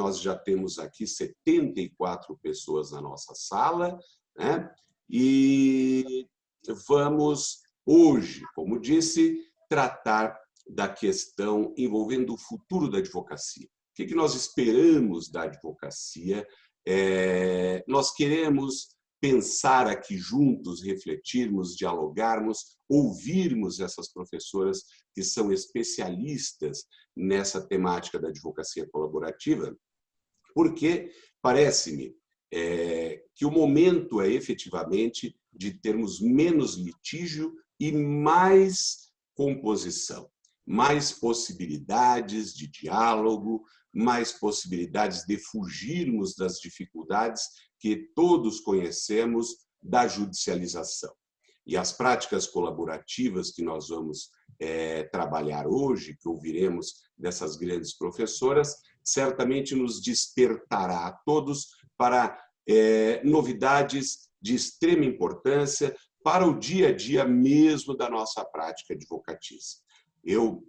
nós já temos aqui 74 pessoas na nossa sala, né? E vamos hoje, como disse, tratar da questão envolvendo o futuro da advocacia. O que nós esperamos da advocacia? Nós queremos pensar aqui juntos, refletirmos, dialogarmos, ouvirmos essas professoras que são especialistas nessa temática da advocacia colaborativa, porque parece-me que o momento é efetivamente de termos menos litígio e mais composição, mais possibilidades de diálogo, mais possibilidades de fugirmos das dificuldades que todos conhecemos da judicialização. E as práticas colaborativas que nós vamos trabalhar hoje, que ouviremos dessas grandes professoras, certamente nos despertará a todos para novidades de extrema importância para o dia a dia mesmo da nossa prática advocatícia. Eu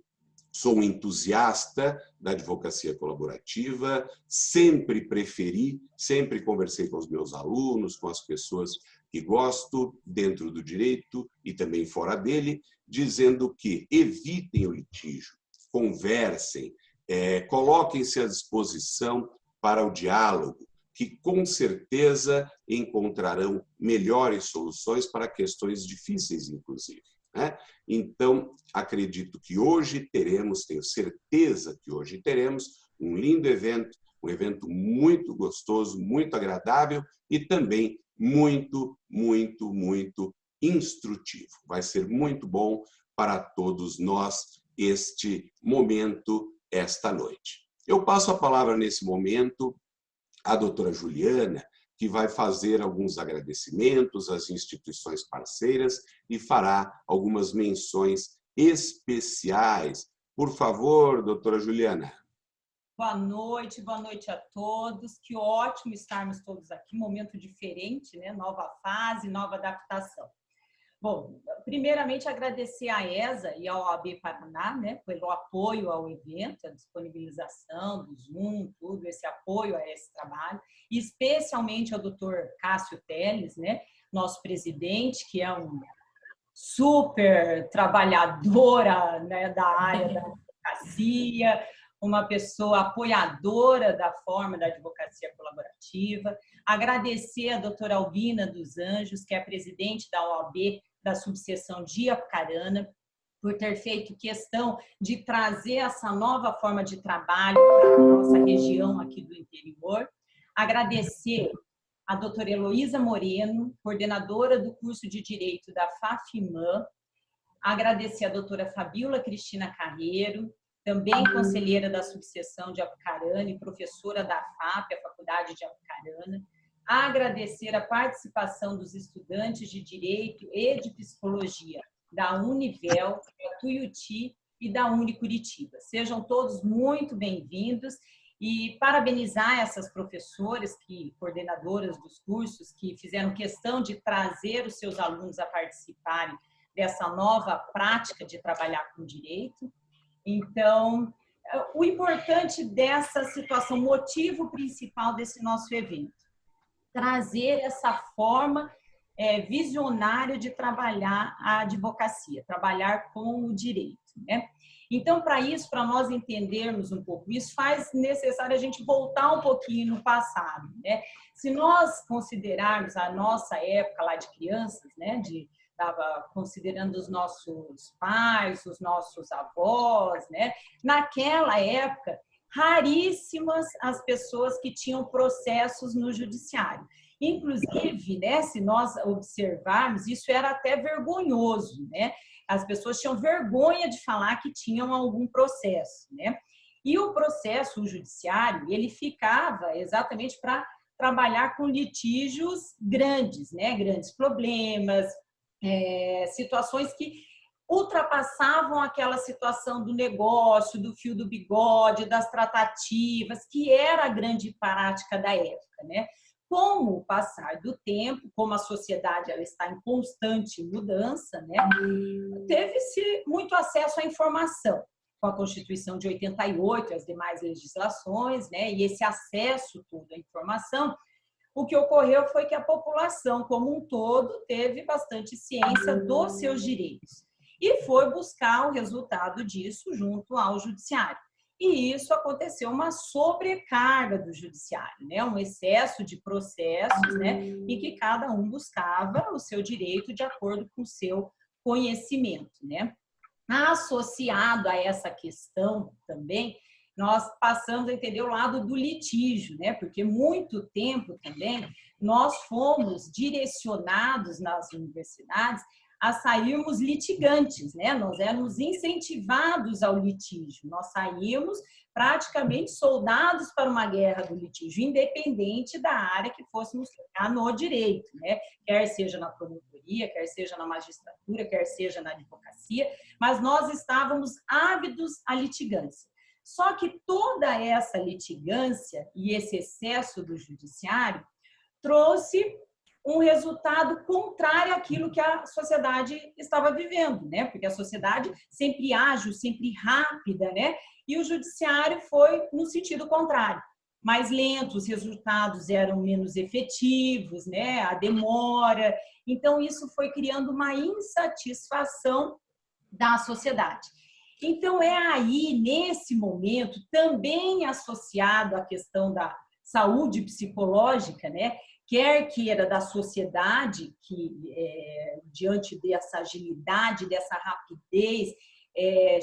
sou um entusiasta da advocacia colaborativa, sempre preferi, sempre conversei com os meus alunos, com as pessoas que gosto dentro do direito e também fora dele, dizendo que evitem o litígio, conversem, coloquem-se à disposição para o diálogo, que com certeza encontrarão melhores soluções para questões difíceis, inclusive. Então, acredito que hoje teremos, tenho certeza que hoje teremos um lindo evento, um evento muito gostoso, muito agradável e também muito, muito, muito instrutivo. Vai ser muito bom para todos nós este momento, esta noite. Eu passo a palavra nesse momento à doutora Juliana, que vai fazer alguns agradecimentos às instituições parceiras e fará algumas menções especiais. Por favor, doutora Juliana. Boa noite a todos. Que ótimo estarmos todos aqui, momento diferente, né? Nova fase, nova adaptação. Bom, primeiramente agradecer à ESA e ao OAB Paraná, né, pelo apoio ao evento, a disponibilização do Zoom, tudo esse apoio a esse trabalho, e especialmente ao Dr. Cássio Teles, né, nosso presidente, que é um super trabalhadora, né, da área da advocacia, uma pessoa apoiadora da forma da advocacia colaborativa. Agradecer a doutora Albina dos Anjos, que é presidente da OAB da subseção de Apucarana, por ter feito questão de trazer essa nova forma de trabalho para a nossa região aqui do interior. Agradecer a doutora Heloísa Moreno, coordenadora do curso de Direito da FAFIMAN. Agradecer a doutora Fabíola Cristina Carreiro, também conselheira da subseção de Apucarana e professora da FAP, a Faculdade de Apucarana. Agradecer a participação dos estudantes de Direito e de Psicologia da Univel, da Tuiuti e da Unicuritiba. Sejam todos muito bem-vindos e parabenizar essas professoras, coordenadoras dos cursos, que fizeram questão de trazer os seus alunos a participarem dessa nova prática de trabalhar com direito. Então, o importante dessa situação, o motivo principal desse nosso evento, trazer essa forma visionária de trabalhar a advocacia, trabalhar com o direito, né? Então, para isso, para nós entendermos um pouco isso, faz necessário a gente voltar um pouquinho no passado, né? Se nós considerarmos a nossa época lá de crianças, né, estava considerando os nossos pais, os nossos avós, né? Naquela época, raríssimas as pessoas que tinham processos no judiciário. Inclusive, né, se nós observarmos, isso era até vergonhoso, né? As pessoas tinham vergonha de falar que tinham algum processo, né? E o processo o judiciário, ele ficava exatamente para trabalhar com litígios grandes, né? Grandes problemas, situações que ultrapassavam aquela situação do negócio, do fio do bigode, das tratativas, que era a grande prática da época, né? Com o passar do tempo, como a sociedade ela está em constante mudança, né? Teve-se muito acesso à informação. com a Constituição de 88 e as demais legislações, né, e esse acesso todo à informação, o que ocorreu foi que a população como um todo teve bastante ciência dos seus direitos e foi buscar o resultado disso junto ao judiciário. E isso aconteceu uma sobrecarga do judiciário, né? Um excesso de processos, né? Em que cada um buscava o seu direito de acordo com o seu conhecimento, né? Associado a essa questão também, nós passamos a entender o lado do litígio, né? Porque muito tempo também nós fomos direcionados nas universidades a sairmos litigantes, né? Nós éramos incentivados ao litígio, nós saímos praticamente soldados para uma guerra do litígio, independente da área que fôssemos tocar no direito, né? Quer seja na promotoria, quer seja na magistratura, quer seja na advocacia, mas nós estávamos ávidos à litigância. Só que toda essa litigância e esse excesso do judiciário trouxe um resultado contrário àquilo que a sociedade estava vivendo, né? Porque a sociedade sempre ágil, sempre rápida, né? E o judiciário foi no sentido contrário, mais lento, os resultados eram menos efetivos, né? A demora. Então, isso foi criando uma insatisfação da sociedade. Então, é aí, nesse momento, também associado à questão da saúde psicológica, né? Quer queira da sociedade, que diante dessa agilidade, dessa rapidez,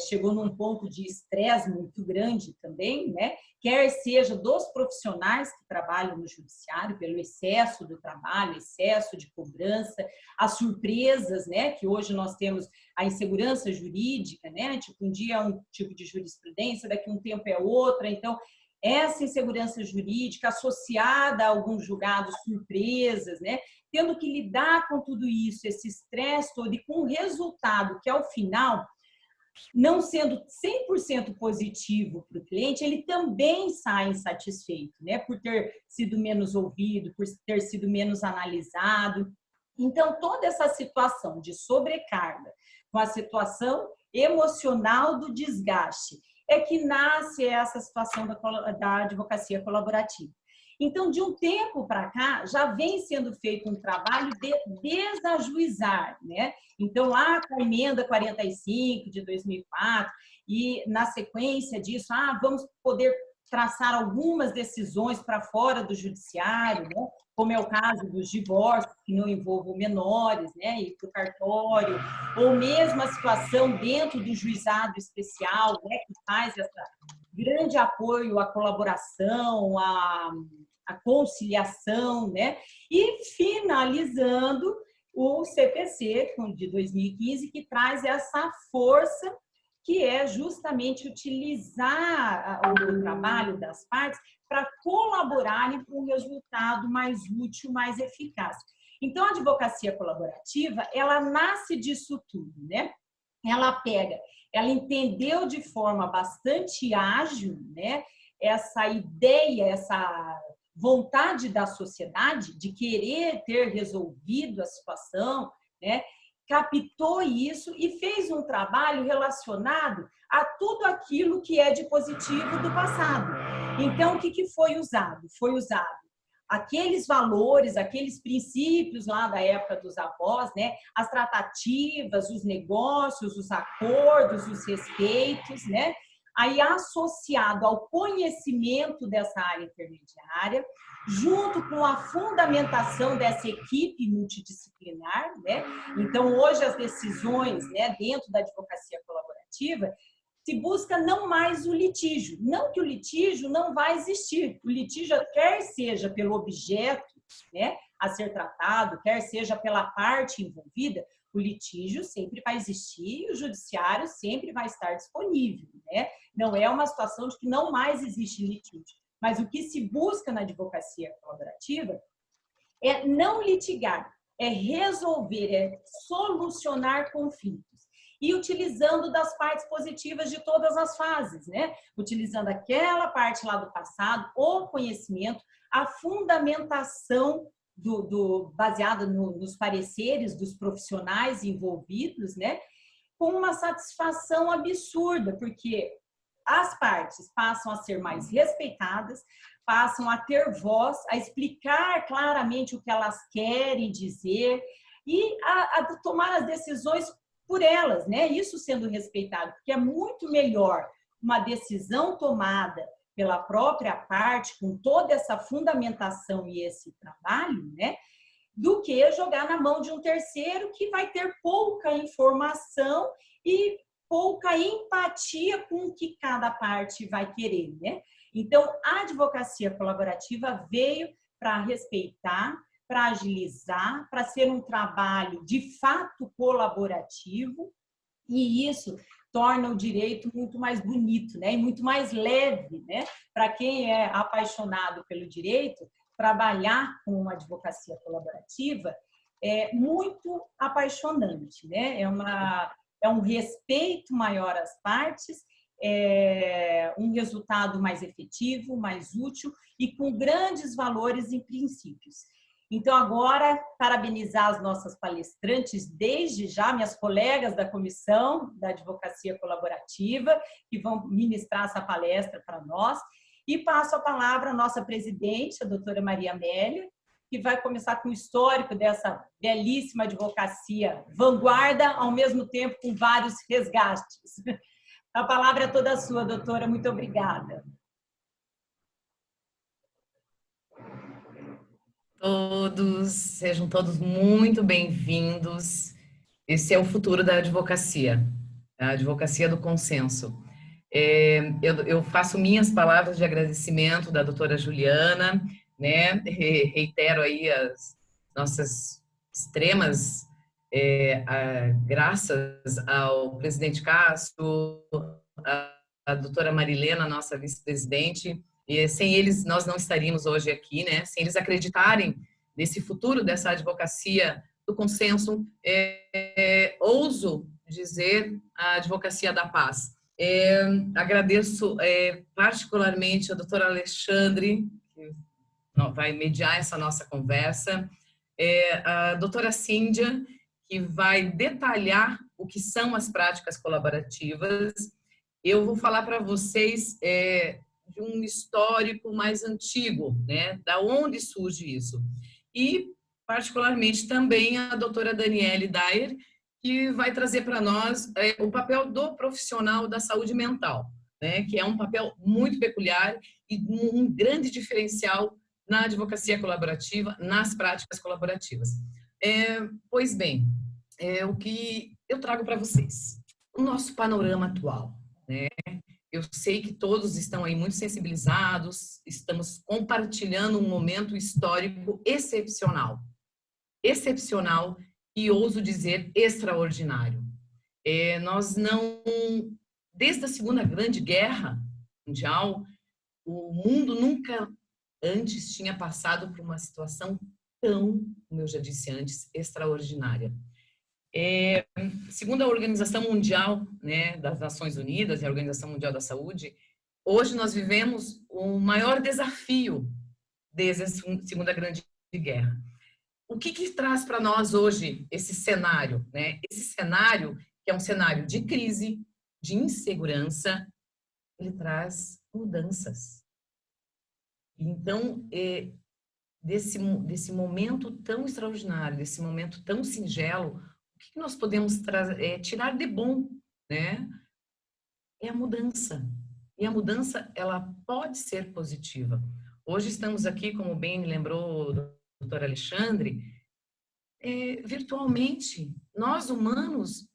chegou num ponto de estresse muito grande também, né? Quer seja dos profissionais que trabalham no judiciário, pelo excesso do trabalho, excesso de cobrança, as surpresas, né? Que hoje nós temos a insegurança jurídica, né? Tipo, um dia é um tipo de jurisprudência, daqui a um tempo é outra, então essa insegurança jurídica associada a alguns julgados surpresas, né? Tendo que lidar com tudo isso, esse estresse todo e com o resultado que, ao final, não sendo 100% positivo para o cliente, ele também sai insatisfeito, né? Por ter sido menos ouvido, por ter sido menos analisado. Então, toda essa situação de sobrecarga, com a situação emocional do desgaste, é que nasce essa situação da advocacia colaborativa. Então, de um tempo para cá, já vem sendo feito um trabalho de desajuizar, né? Então, lá com a emenda 45 de 2004, e na sequência disso, vamos poder traçar algumas decisões para fora do judiciário, né? Como é o caso dos divórcios, que não envolvam menores, né? E para o cartório, ou mesmo a situação dentro do juizado especial, né? Que faz esse grande apoio à colaboração, à conciliação, né? E finalizando o CPC de 2015, que traz essa força que é justamente utilizar o trabalho das partes para colaborarem com um resultado mais útil, mais eficaz. Então, a advocacia colaborativa, ela nasce disso tudo, né? Ela entendeu de forma bastante ágil, né? Essa ideia, essa vontade da sociedade de querer ter resolvido a situação, né? Captou isso e fez um trabalho relacionado a tudo aquilo que é de positivo do passado. Então, o que foi usado? Foi usado aqueles valores, aqueles princípios lá da época dos avós, né? As tratativas, os negócios, os acordos, os respeitos, né? Aí associado ao conhecimento dessa área intermediária, junto com a fundamentação dessa equipe multidisciplinar, né? Então, hoje as decisões, né, dentro da advocacia colaborativa, se busca não mais o litígio. Não que o litígio não vai existir. O litígio, quer seja pelo objeto, né, a ser tratado, quer seja pela parte envolvida, o litígio sempre vai existir e o judiciário sempre vai estar disponível, né? Não é uma situação de que não mais existe litígio. Mas o que se busca na advocacia colaborativa é não litigar, é resolver, é solucionar conflitos. E utilizando das partes positivas de todas as fases, né? Utilizando aquela parte lá do passado, o conhecimento, a fundamentação baseada nos pareceres dos profissionais envolvidos, né? com uma satisfação absurda, porque as partes passam a ser mais respeitadas, passam a ter voz, a explicar claramente o que elas querem dizer e a tomar as decisões por elas, né? Isso sendo respeitado, porque é muito melhor uma decisão tomada pela própria parte, com toda essa fundamentação e esse trabalho, né? Do que jogar na mão de um terceiro que vai ter pouca informação e pouca empatia com o que cada parte vai querer, né? Então, a advocacia colaborativa veio para respeitar, para agilizar, para ser um trabalho de fato colaborativo, e isso torna o direito muito mais bonito, né? E muito mais leve, né? Para quem é apaixonado pelo direito, trabalhar com uma advocacia colaborativa é muito apaixonante, né? É um respeito maior às partes, é um resultado mais efetivo, mais útil e com grandes valores e princípios. Então, agora, parabenizar as nossas palestrantes, desde já, minhas colegas da Comissão da Advocacia Colaborativa, que vão ministrar essa palestra para nós, e passo a palavra à nossa presidente, a doutora Maria Amélia, que vai começar com o histórico dessa belíssima advocacia vanguarda, ao mesmo tempo com vários resgates. A palavra é toda sua, doutora. Muito obrigada. Sejam todos muito bem-vindos. Esse é o futuro da advocacia, a advocacia do consenso. Eu faço minhas palavras de agradecimento da doutora Juliana, né? Reitero aí as nossas extremas graças ao presidente Castro, a doutora Marilena, nossa vice-presidente, e sem eles nós não estaríamos hoje aqui, né? Sem eles acreditarem nesse futuro dessa advocacia do consenso, ouso dizer a advocacia da paz. Agradeço particularmente a doutora Alexandre, que vai mediar essa nossa conversa, a doutora Cíndia, que vai detalhar o que são as práticas colaborativas. Eu vou falar para vocês de um histórico mais antigo, né? Da onde surge isso. E, particularmente, também a doutora Daniele Dyer, que vai trazer para nós o papel do profissional da saúde mental, né? Que é um papel muito peculiar e um grande diferencial na advocacia colaborativa, nas práticas colaborativas. Pois bem, o que eu trago para vocês? O nosso panorama atual, né? Eu sei que todos estão aí muito sensibilizados, estamos compartilhando um momento histórico excepcional. Excepcional e ouso dizer extraordinário. Nós não, desde a Segunda Grande Guerra Mundial, o mundo nunca antes tinha passado por uma situação tão, como eu já disse antes, extraordinária. Segundo a Organização Mundial, né, das Nações Unidas e a Organização Mundial da Saúde, hoje nós vivemos o maior desafio desde a Segunda Grande Guerra. O que traz para nós hoje esse cenário, né? Esse cenário, que é um cenário de crise, de insegurança, ele traz mudanças. Então, desse momento tão extraordinário, desse momento tão singelo, o que nós podemos tirar de bom, né? É a mudança. E a mudança, ela pode ser positiva. Hoje estamos aqui, como bem me lembrou o doutor Alexandre, virtualmente. Nós, humanos,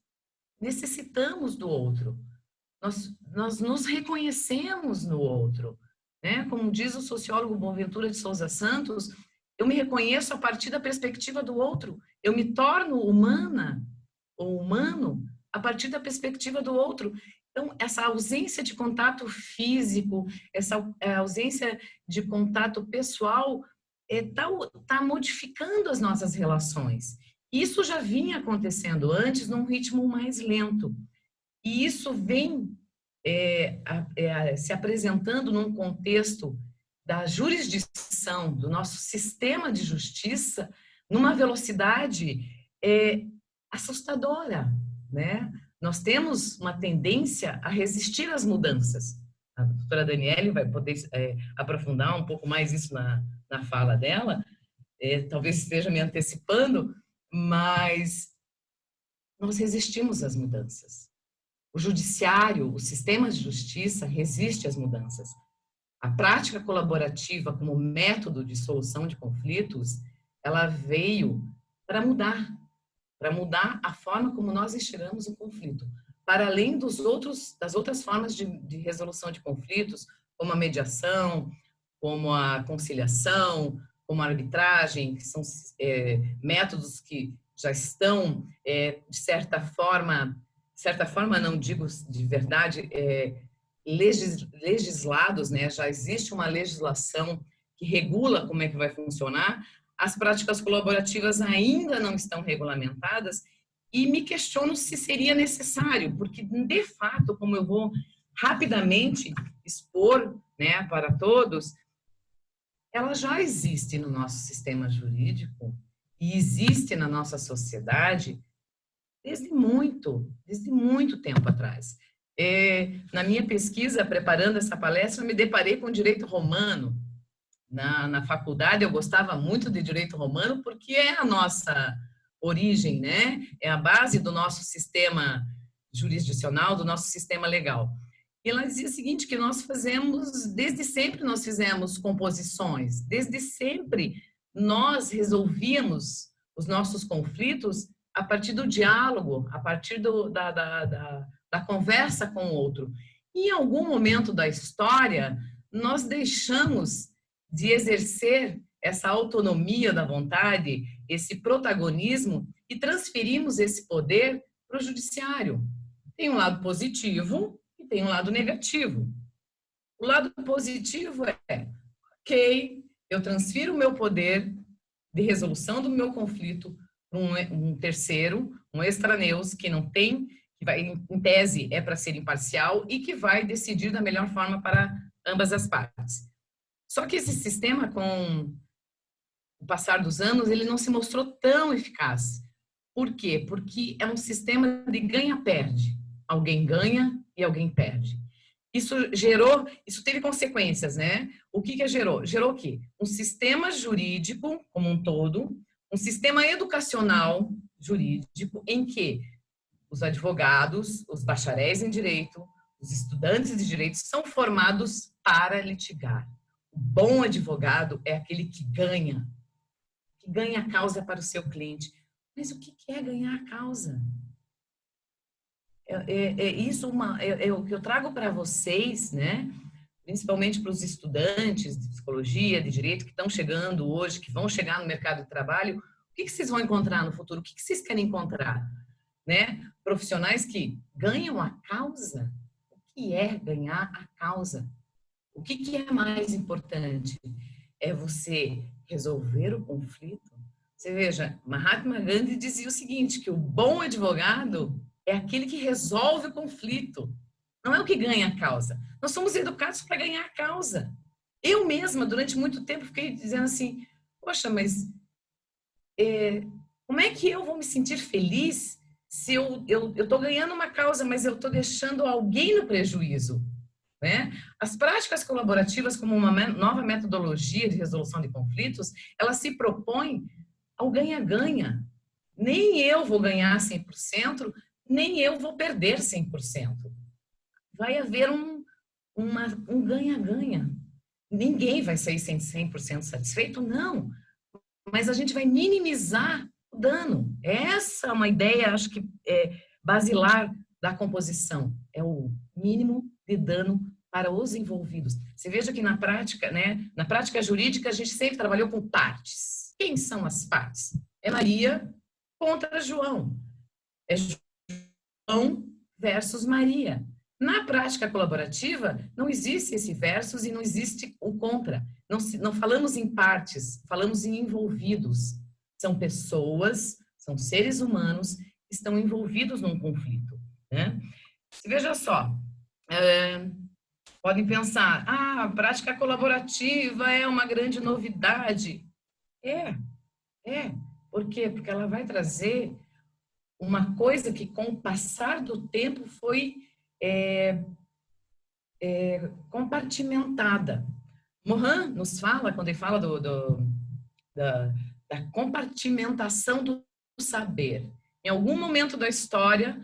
necessitamos do outro. Nós nos reconhecemos no outro, né? Como diz o sociólogo Boaventura de Souza Santos, eu me reconheço a partir da perspectiva do outro. Eu me torno humana ou humano a partir da perspectiva do outro. Então, essa ausência de contato físico, essa ausência de contato pessoal, tá modificando as nossas relações. Isso já vinha acontecendo antes num ritmo mais lento. E isso vem se apresentando num contexto da jurisdição, do nosso sistema de justiça, numa velocidade assustadora, né? nós temos uma tendência a resistir às mudanças. A doutora Daniele vai poder aprofundar um pouco mais isso na fala dela, talvez esteja me antecipando, mas nós resistimos às mudanças. O judiciário, o sistema de justiça resiste às mudanças. A prática colaborativa como método de solução de conflitos, ela veio para mudar a forma como nós enxergamos o conflito, para além das outras formas de resolução de conflitos, como a mediação, como a conciliação, como a arbitragem, que são métodos que já estão, de certa forma não digo de verdade, legislados, né? Já existe uma legislação que regula como é que vai funcionar. As práticas colaborativas ainda não estão regulamentadas e me questiono se seria necessário, porque, de fato, como eu vou rapidamente expor, né, para todos, ela já existe no nosso sistema jurídico e existe na nossa sociedade desde muito tempo atrás. Na minha pesquisa, preparando essa palestra, eu me deparei com o direito romano. Na faculdade, eu gostava muito de direito romano porque é a nossa origem, né? É a base do nosso sistema jurisdicional, do nosso sistema legal. E ela dizia o seguinte, que desde sempre nós fizemos composições, desde sempre nós resolvíamos os nossos conflitos a partir do diálogo, a partir da conversa com o outro. E em algum momento da história, nós deixamos de exercer essa autonomia da vontade, esse protagonismo, e transferimos esse poder para o judiciário. Tem um lado positivo e tem um lado negativo. O lado positivo é, ok, eu transfiro o meu poder de resolução do meu conflito para um terceiro, um extraneus, que não tem, que vai, em tese, é para ser imparcial e que vai decidir da melhor forma para ambas as partes. Só que esse sistema, com o passar dos anos, ele não se mostrou tão eficaz. Por quê? Porque é um sistema de ganha-perde. Alguém ganha e alguém perde. Isso teve consequências, né? O que gerou? Gerou o quê? Um sistema jurídico como um todo, um sistema educacional jurídico em que os advogados, os bacharéis em direito, os estudantes de direito são formados para litigar. O bom advogado é aquele que ganha a causa para o seu cliente. Mas o que é ganhar a causa? O que eu trago para vocês, né? Principalmente para os estudantes de psicologia, de direito, que estão chegando hoje, que vão chegar no mercado de trabalho, o que vocês vão encontrar no futuro? O que vocês querem encontrar? Né? Profissionais que ganham a causa. O que é ganhar a causa? O que é mais importante? É você resolver o conflito? Você veja, Mahatma Gandhi dizia o seguinte, que o bom advogado é aquele que resolve o conflito, não é o que ganha a causa. Nós somos educados para ganhar a causa. Eu mesma, durante muito tempo, fiquei dizendo assim, poxa, mas como é que eu vou me sentir feliz se eu estou ganhando uma causa, mas eu estou deixando alguém no prejuízo? Né? As práticas colaborativas, como uma nova metodologia de resolução de conflitos, elas se propõem ao ganha-ganha. Nem eu vou ganhar 100%, nem eu vou perder 100%. Vai haver um ganha-ganha. Ninguém vai sair 100% satisfeito, não. Mas a gente vai minimizar o dano. Essa é uma ideia, acho que basilar da composição. É o mínimo de dano para os envolvidos. Você veja que na prática, né, na prática jurídica, a gente sempre trabalhou com partes. Quem são as partes? É Maria contra João. É João versus Maria. Na prática colaborativa, não existe esse versus e não existe o contra. Não falamos em partes, falamos em envolvidos. São pessoas, são seres humanos que estão envolvidos num conflito. Né? Veja só, podem pensar, a prática colaborativa é uma grande novidade. Por quê? Porque ela vai trazer uma coisa que, com o passar do tempo, foi compartimentada. Morin nos fala, quando ele fala da compartimentação do saber. Em algum momento da história,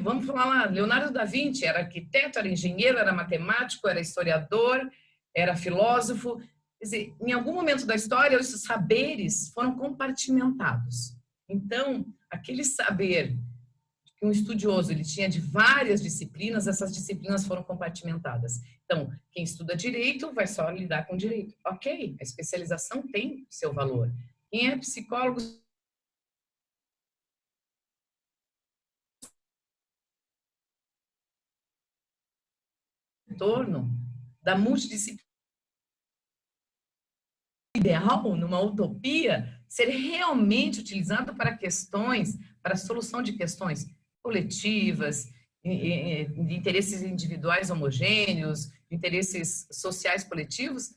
vamos falar lá, Leonardo da Vinci era arquiteto, era engenheiro, era matemático, era historiador, era filósofo. Quer dizer, em algum momento da história, os saberes foram compartimentados. Então, aquele saber que um estudioso ele tinha de várias disciplinas, essas disciplinas foram compartimentadas. Então, quem estuda direito vai só lidar com direito. Ok, a especialização tem seu valor. Quem é psicólogo em torno da multidisciplina ideal, numa utopia, ser realmente utilizado para questões, para a solução de questões coletivas, de interesses individuais homogêneos, de interesses sociais coletivos,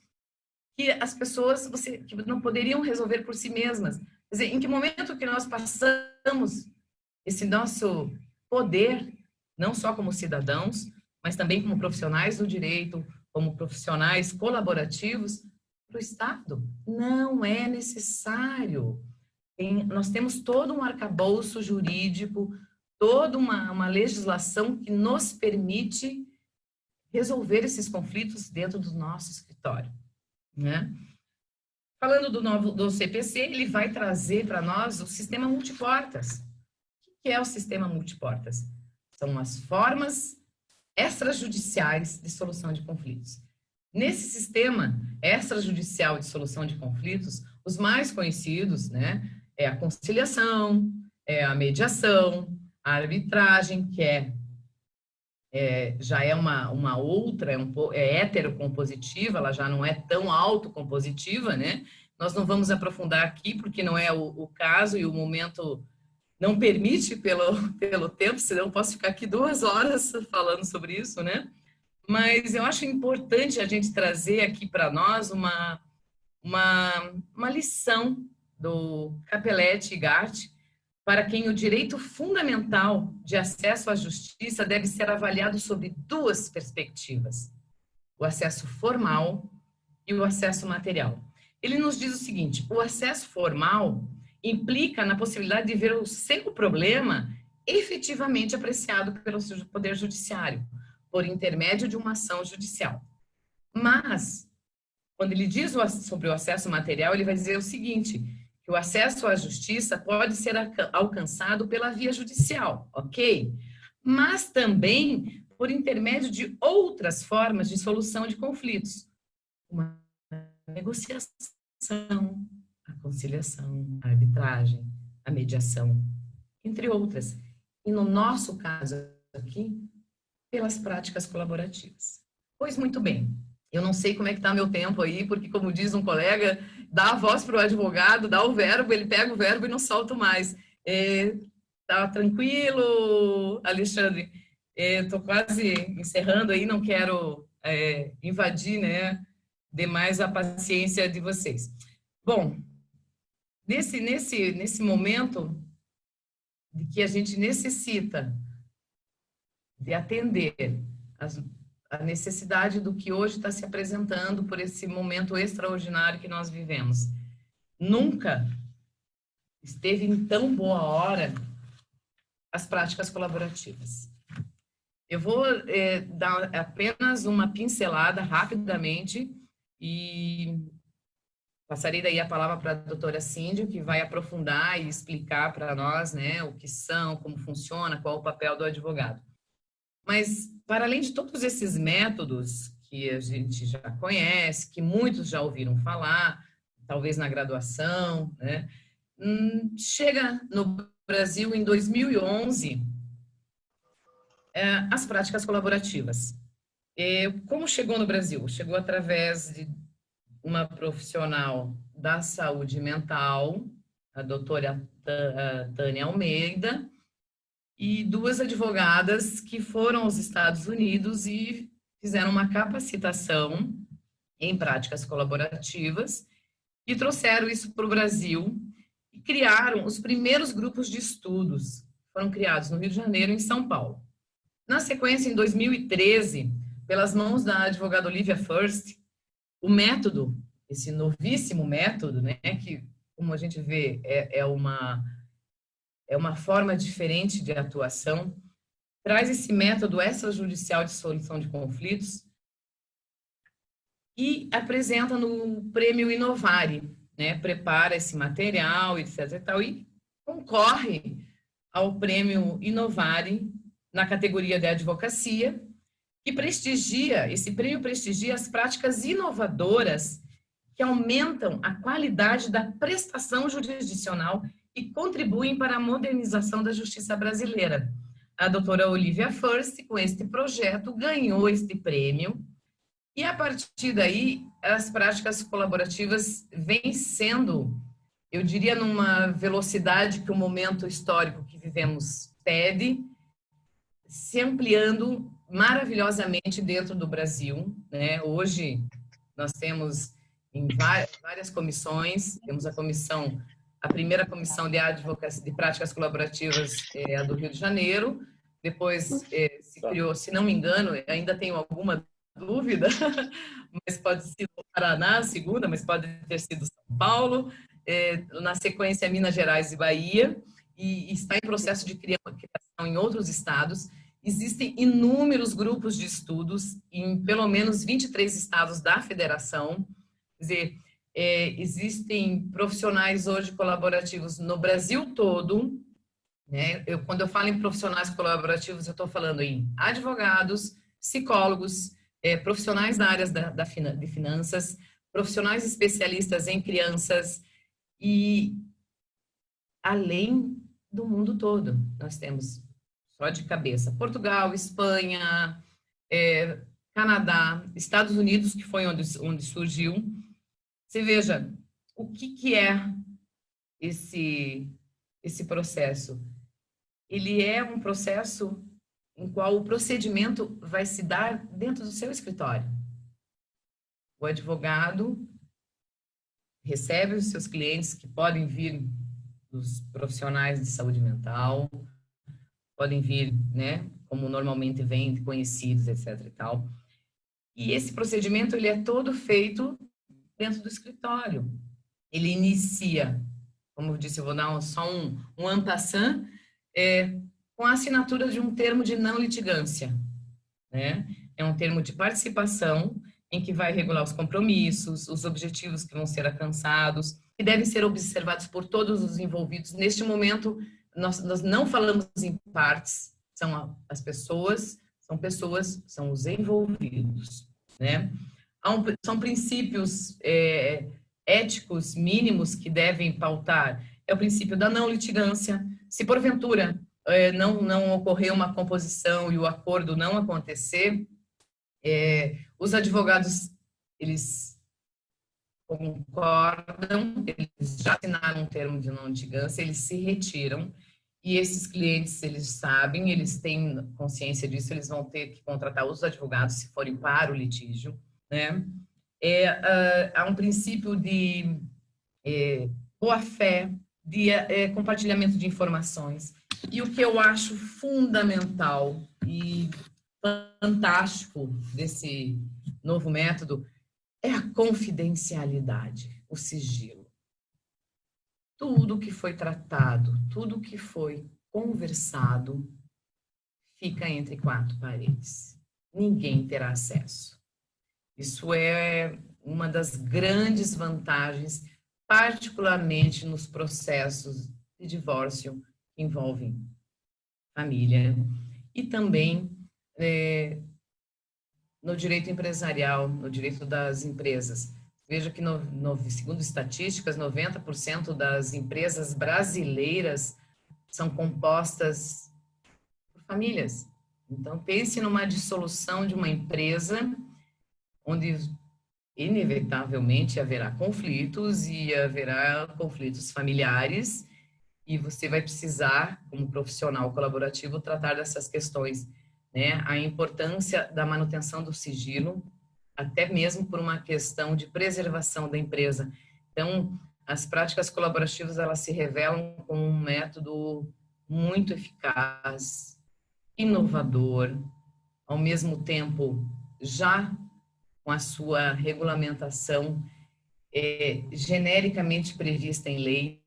que as pessoas que não poderiam resolver por si mesmas. Quer dizer, em que momento que nós passamos esse nosso poder, não só como cidadãos, mas também como profissionais do direito, como profissionais colaborativos, para o Estado? Não é necessário. Nós temos todo um arcabouço jurídico, toda uma legislação que nos permite resolver esses conflitos dentro do nosso escritório, né? Falando do CPC, ele vai trazer para nós o sistema multiportas. O que é o sistema multiportas? São as formas extrajudiciais de solução de conflitos. Nesse sistema extrajudicial de solução de conflitos, os mais conhecidos, né, é a conciliação, é a mediação, a arbitragem, que já é uma outra, é heterocompositiva, ela já não é tão autocompositiva, né? Nós não vamos aprofundar aqui, porque não é o caso e o momento não permite pelo tempo, senão eu posso ficar aqui 2 horas falando sobre isso, né? Mas eu acho importante a gente trazer aqui para nós uma lição do Capelletti e Gart, para quem o direito fundamental de acesso à justiça deve ser avaliado sob 2 perspectivas: o acesso formal e o acesso material. Ele nos diz o seguinte: o acesso formal implica na possibilidade de ver o seu problema efetivamente apreciado pelo Poder Judiciário, por intermédio de uma ação judicial. Mas, quando ele diz sobre o acesso material, ele vai dizer o seguinte: que o acesso à justiça pode ser alcançado pela via judicial, ok? Mas também por intermédio de outras formas de solução de conflitos. Uma negociação, a conciliação, a arbitragem, a mediação, entre outras. E no nosso caso aqui, pelas práticas colaborativas. Pois muito bem. Eu não sei como é que está meu tempo aí, porque, como diz um colega, dá a voz para o advogado, dá o verbo, ele pega o verbo e não solta mais. Tá tranquilo, Alexandre? Estou quase encerrando aí, não quero invadir, né, demais a paciência de vocês. Bom, nesse momento de que a gente necessita de atender a necessidade do que hoje está se apresentando por esse momento extraordinário que nós vivemos. Nunca esteve em tão boa hora as práticas colaborativas. Eu vou dar apenas uma pincelada rapidamente e passarei daí a palavra para a doutora Cíndia, que vai aprofundar e explicar para nós, né, o que são, como funciona, qual o papel do advogado. Mas, para além de todos esses métodos que a gente já conhece, que muitos já ouviram falar, talvez na graduação, né, chega no Brasil em 2011 as práticas colaborativas. Como chegou no Brasil? Chegou através de uma profissional da saúde mental, a doutora Tânia Almeida, e 2 advogadas que foram aos Estados Unidos e fizeram uma capacitação em práticas colaborativas e trouxeram isso para o Brasil e criaram os primeiros grupos de estudos. Foram criados no Rio de Janeiro e em São Paulo. Na sequência, em 2013, pelas mãos da advogada Olivia First, o método, esse novíssimo método, né, que, como a gente vê, é uma forma diferente de atuação, traz esse método extrajudicial de solução de conflitos e apresenta no Prêmio Inovare, né, prepara esse material, etc. e tal, e concorre ao Prêmio Inovare na categoria de advocacia, que prestigia, esse prêmio prestigia as práticas inovadoras que aumentam a qualidade da prestação jurisdicional e contribuem para a modernização da justiça brasileira. A doutora Olivia First, com este projeto, ganhou este prêmio e, a partir daí, as práticas colaborativas vêm sendo, eu diria, numa velocidade que o momento histórico que vivemos pede, se ampliando maravilhosamente dentro do Brasil, né? Hoje, nós temos em várias comissões, temos a primeira comissão de advocacia de práticas colaborativas é a do Rio de Janeiro, depois se criou, se não me engano, ainda tenho alguma dúvida, mas pode ser o Paraná, a segunda, mas pode ter sido São Paulo, na sequência Minas Gerais e Bahia, e está em processo de criação em outros estados. Existem inúmeros grupos de estudos em pelo menos 23 estados da federação. Quer dizer, existem profissionais hoje colaborativos no Brasil todo, né? Quando eu falo em profissionais colaborativos, eu estou falando em advogados, psicólogos, profissionais da área de finanças, profissionais especialistas em crianças e além do mundo todo. Nós temos, só de cabeça, Portugal, Espanha, Canadá, Estados Unidos, que foi onde surgiu. Você veja, o que é esse processo? Ele é um processo em qual o procedimento vai se dar dentro do seu escritório. O advogado recebe os seus clientes, que podem vir dos profissionais de saúde mental, podem vir, né, como normalmente vêm, conhecidos, etc. e tal. E esse procedimento, ele é todo feito dentro do escritório. Ele inicia, como eu disse, eu vou dar só um en passant, com a assinatura de um termo de não litigância, né? É um termo de participação em que vai regular os compromissos, os objetivos que vão ser alcançados, que devem ser observados por todos os envolvidos. Neste momento, nós não falamos em partes, são as pessoas, são os envolvidos, né? São princípios éticos mínimos que devem pautar. É o princípio da não litigância. Se porventura não ocorrer uma composição e o acordo não acontecer, os advogados, eles concordam, eles já assinaram um termo de não litigância, eles se retiram, e esses clientes, eles sabem, eles têm consciência disso, eles vão ter que contratar os advogados se forem para o litígio, né? Há um princípio de boa-fé, de compartilhamento de informações. E o que eu acho fundamental e fantástico desse novo método é a confidencialidade, o sigilo. Tudo que foi tratado, tudo que foi conversado, fica entre quatro paredes. Ninguém terá acesso. Isso é uma das grandes vantagens, particularmente nos processos de divórcio que envolvem família e também no direito empresarial, no direito das empresas. Veja que, segundo estatísticas, 90% das empresas brasileiras são compostas por famílias. Então, pense numa dissolução de uma empresa onde, inevitavelmente, haverá conflitos e haverá conflitos familiares e você vai precisar, como profissional colaborativo, tratar dessas questões, né? A importância da manutenção do sigilo, até mesmo por uma questão de preservação da empresa. Então, as práticas colaborativas, elas se revelam como um método muito eficaz, inovador, ao mesmo tempo, já com a sua regulamentação genericamente prevista em lei.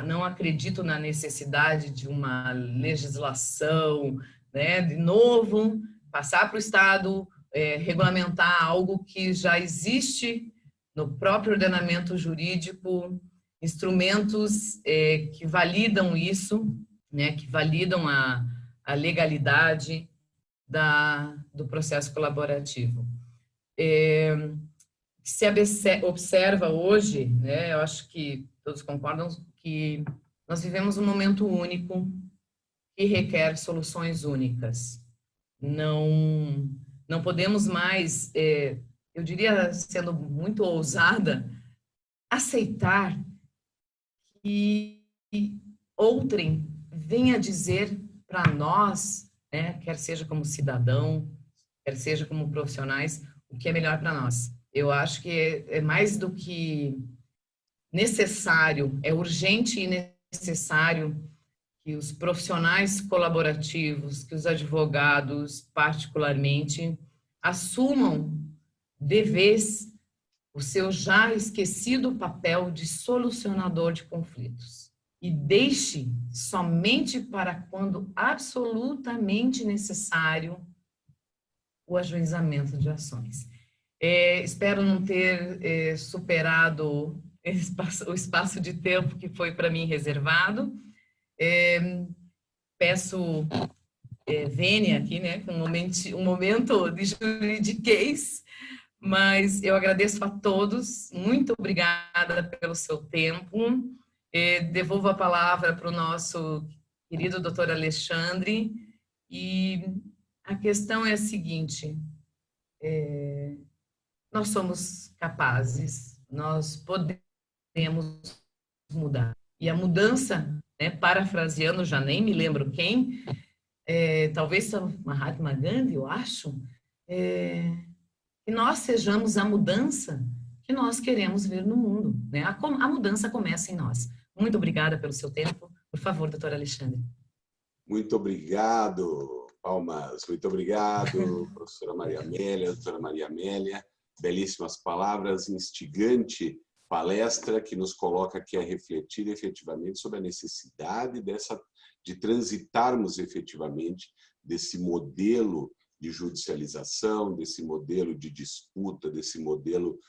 Não acredito na necessidade de uma legislação, né, de novo, passar para o Estado, regulamentar algo que já existe no próprio ordenamento jurídico, instrumentos que validam isso, né, que validam a legalidade do processo colaborativo. Se observa hoje, né, eu acho que todos concordam que nós vivemos um momento único que requer soluções únicas. Não podemos mais, eu diria, sendo muito ousada, aceitar que outrem venha dizer para nós, né, quer seja como cidadão, quer seja como profissionais, o que é melhor para nós. Eu acho que é mais do que necessário, é urgente e necessário que os profissionais colaborativos, que os advogados, particularmente, assumam de vez o seu já esquecido papel de solucionador de conflitos e deixe somente para quando absolutamente necessário o ajuizamento de ações. Espero não ter superado o espaço de tempo que foi para mim reservado. Peço vênia aqui, né, com um momento de juridiquês, mas eu agradeço a todos, muito obrigada pelo seu tempo. Devolvo a palavra para o nosso querido doutor Alexandre, e a questão é a seguinte: nós somos capazes, nós podemos mudar. E a mudança, né, parafraseando, já nem me lembro quem, talvez Mahatma Gandhi, eu acho, que nós sejamos a mudança que nós queremos ver no mundo, né? A mudança começa em nós. Muito obrigada pelo seu tempo. Por favor, doutor Alexandre. Muito obrigado, Palmas. Muito obrigado, professora Maria Amélia, doutora Maria Amélia. Belíssimas palavras, instigante palestra que nos coloca aqui a refletir efetivamente sobre a necessidade de transitarmos efetivamente desse modelo de judicialização, desse modelo de disputa, desse modelo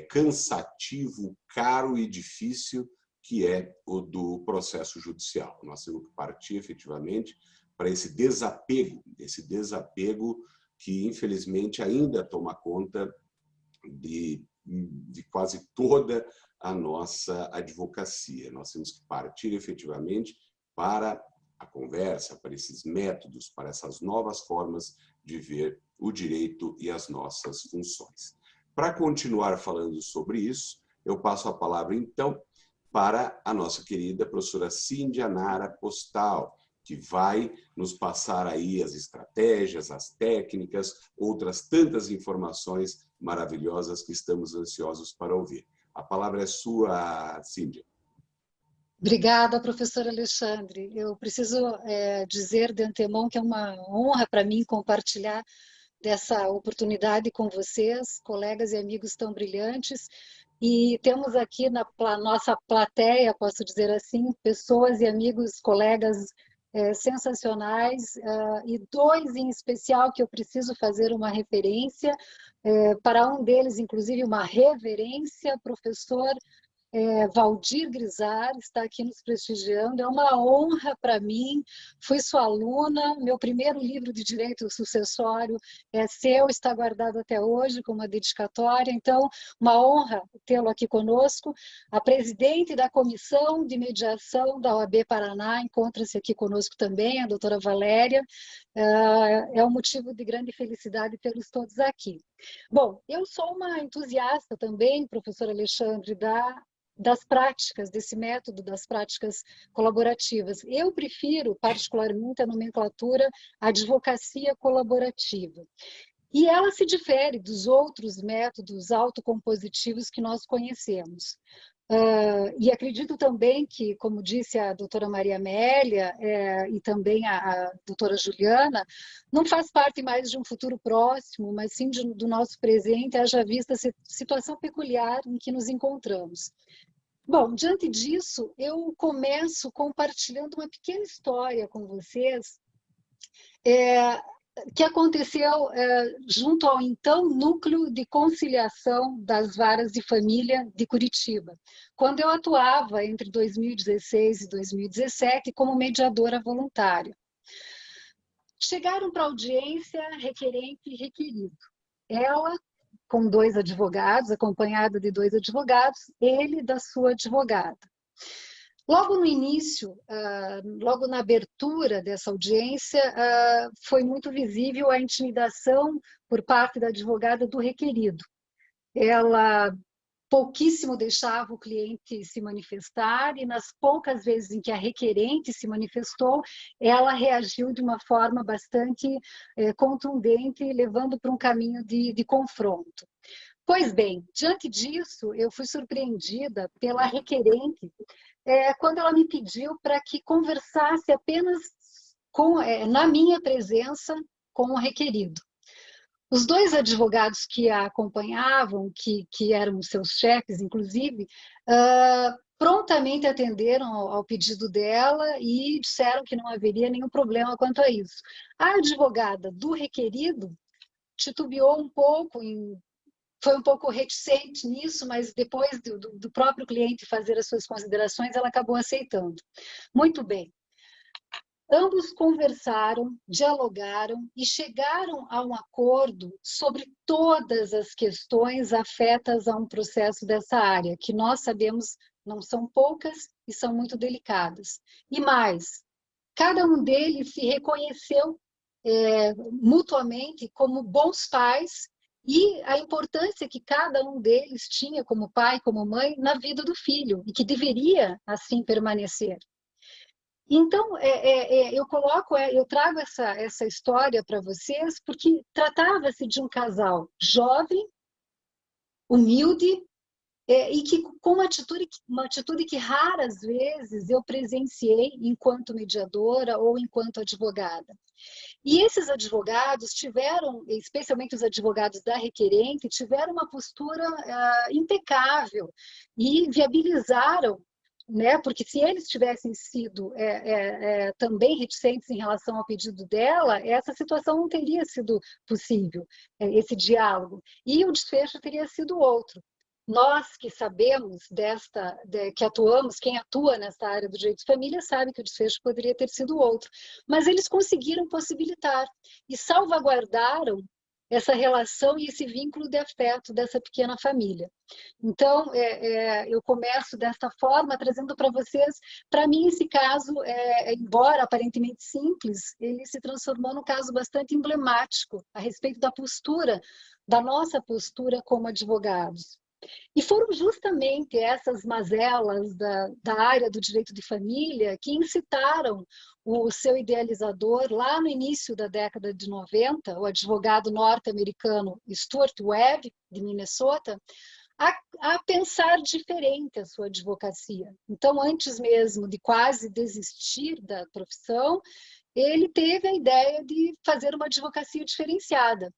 cansativo, caro e difícil que é o do processo judicial. Nós temos que partir efetivamente para esse desapego que infelizmente ainda toma conta de quase toda a nossa advocacia. Nós temos que partir efetivamente para a conversa, para esses métodos, para essas novas formas de ver o direito e as nossas funções. Para continuar falando sobre isso, eu passo a palavra, então, para a nossa querida professora Cíndia Nara Postal, que vai nos passar aí as estratégias, as técnicas, outras tantas informações maravilhosas que estamos ansiosos para ouvir. A palavra é sua, Cíndia. Obrigada, professor Alexandre. Eu preciso dizer de antemão que é uma honra para mim compartilhar dessa oportunidade com vocês, colegas e amigos tão brilhantes. E temos aqui na nossa plateia, posso dizer assim, pessoas e amigos, colegas sensacionais, e dois em especial que eu preciso fazer uma referência, para um deles, inclusive, uma reverência, professor Valdir Grisar está aqui nos prestigiando, é uma honra para mim, fui sua aluna, meu primeiro livro de direito sucessório é seu, está guardado até hoje com uma dedicatória, então uma honra tê-lo aqui conosco. A presidente da Comissão de Mediação da OAB Paraná encontra-se aqui conosco também, a doutora Valéria, é um motivo de grande felicidade tê-los todos aqui. Bom, eu sou uma entusiasta também, professor Alexandre, das práticas, desse método das práticas colaborativas. Eu prefiro, particularmente, a nomenclatura advocacia colaborativa. E ela se difere dos outros métodos autocompositivos que nós conhecemos. E acredito também que, como disse a doutora Maria Amélia e também a doutora Juliana, não faz parte mais de um futuro próximo, mas sim do nosso presente, haja vista a situação peculiar em que nos encontramos. Bom, diante disso, eu começo compartilhando uma pequena história com vocês, que aconteceu junto ao então Núcleo de Conciliação das Varas de Família de Curitiba, quando eu atuava entre 2016 e 2017 como mediadora voluntária. Chegaram para a audiência requerente e requerido. Ela, com 2 advogados, acompanhada de 2 advogados, ele da sua advogada. Logo no início, logo na abertura dessa audiência, foi muito visível a intimidação por parte da advogada do requerido. Ela pouquíssimo deixava o cliente se manifestar e nas poucas vezes em que a requerente se manifestou, ela reagiu de uma forma bastante contundente, levando para um caminho de confronto. Pois bem, diante disso, eu fui surpreendida pela requerente quando ela me pediu para que conversasse apenas na minha presença com o requerido. Os 2 advogados que a acompanhavam, que eram seus chefes, inclusive, prontamente atenderam ao pedido dela e disseram que não haveria nenhum problema quanto a isso. A advogada do requerido titubeou um pouco, foi um pouco reticente nisso, mas depois do próprio cliente fazer as suas considerações, ela acabou aceitando. Muito bem. Ambos conversaram, dialogaram e chegaram a um acordo sobre todas as questões afetas a um processo dessa área, que nós sabemos não são poucas e são muito delicadas. E mais, cada um deles se reconheceu mutuamente como bons pais e a importância que cada um deles tinha como pai, como mãe, na vida do filho, e que deveria assim permanecer. Então, eu trago essa história para vocês porque tratava-se de um casal jovem, humilde, e que com uma atitude que raras vezes eu presenciei enquanto mediadora ou enquanto advogada. E esses advogados tiveram, especialmente os advogados da requerente, tiveram uma postura impecável e viabilizaram, né? Porque se eles tivessem sido também reticentes em relação ao pedido dela, essa situação não teria sido possível, esse diálogo, e o desfecho teria sido outro. Nós que sabemos que atuamos, quem atua nessa área do direito de família sabe que o desfecho poderia ter sido outro, mas eles conseguiram possibilitar e salvaguardaram essa relação e esse vínculo de afeto dessa pequena família. Então, eu começo desta forma, trazendo para vocês, para mim esse caso, embora aparentemente simples, ele se transformou num caso bastante emblemático a respeito da nossa postura como advogados. E foram justamente essas mazelas da área do direito de família que incitaram o seu idealizador, lá no início da década de 90, o advogado norte-americano Stuart Webb, de Minnesota, a pensar diferente a sua advocacia. Então, antes mesmo de quase desistir da profissão, ele teve a ideia de fazer uma advocacia diferenciada.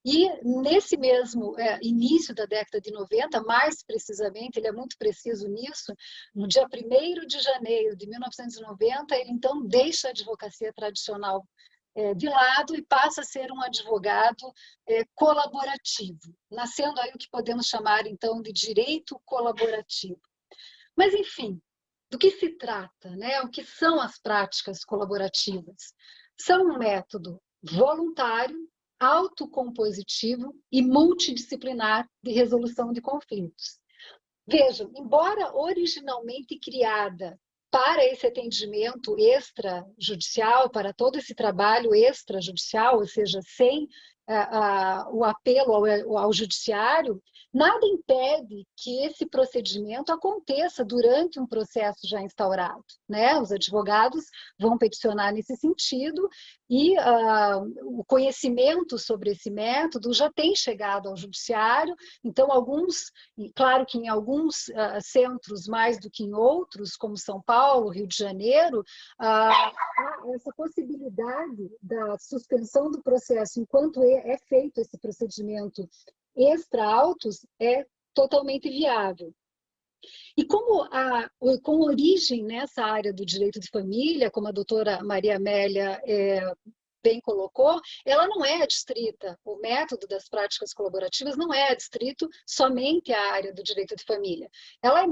E nesse mesmo início da década de 90, mais precisamente, ele é muito preciso nisso, no dia 1º de janeiro de 1990, ele então deixa a advocacia tradicional de lado e passa a ser um advogado colaborativo, nascendo aí o que podemos chamar então de direito colaborativo. Mas enfim, do que se trata, né? O que são as práticas colaborativas? São um método voluntário, autocompositivo e multidisciplinar de resolução de conflitos. Vejam, embora originalmente criada para esse atendimento extrajudicial, para todo esse trabalho extrajudicial, ou seja, sem o apelo ao judiciário, nada impede que esse procedimento aconteça durante um processo já instaurado, né? Os advogados vão peticionar nesse sentido e o conhecimento sobre esse método já tem chegado ao judiciário. Então, claro que em alguns centros mais do que em outros, como São Paulo, Rio de Janeiro, essa possibilidade da suspensão do processo enquanto é feito esse procedimento extra-autos é totalmente viável. E com origem nessa área do direito de família, como a doutora Maria Amélia bem colocou, ela não é adstrita, o método das práticas colaborativas não é adstrito somente à área do direito de família. Ela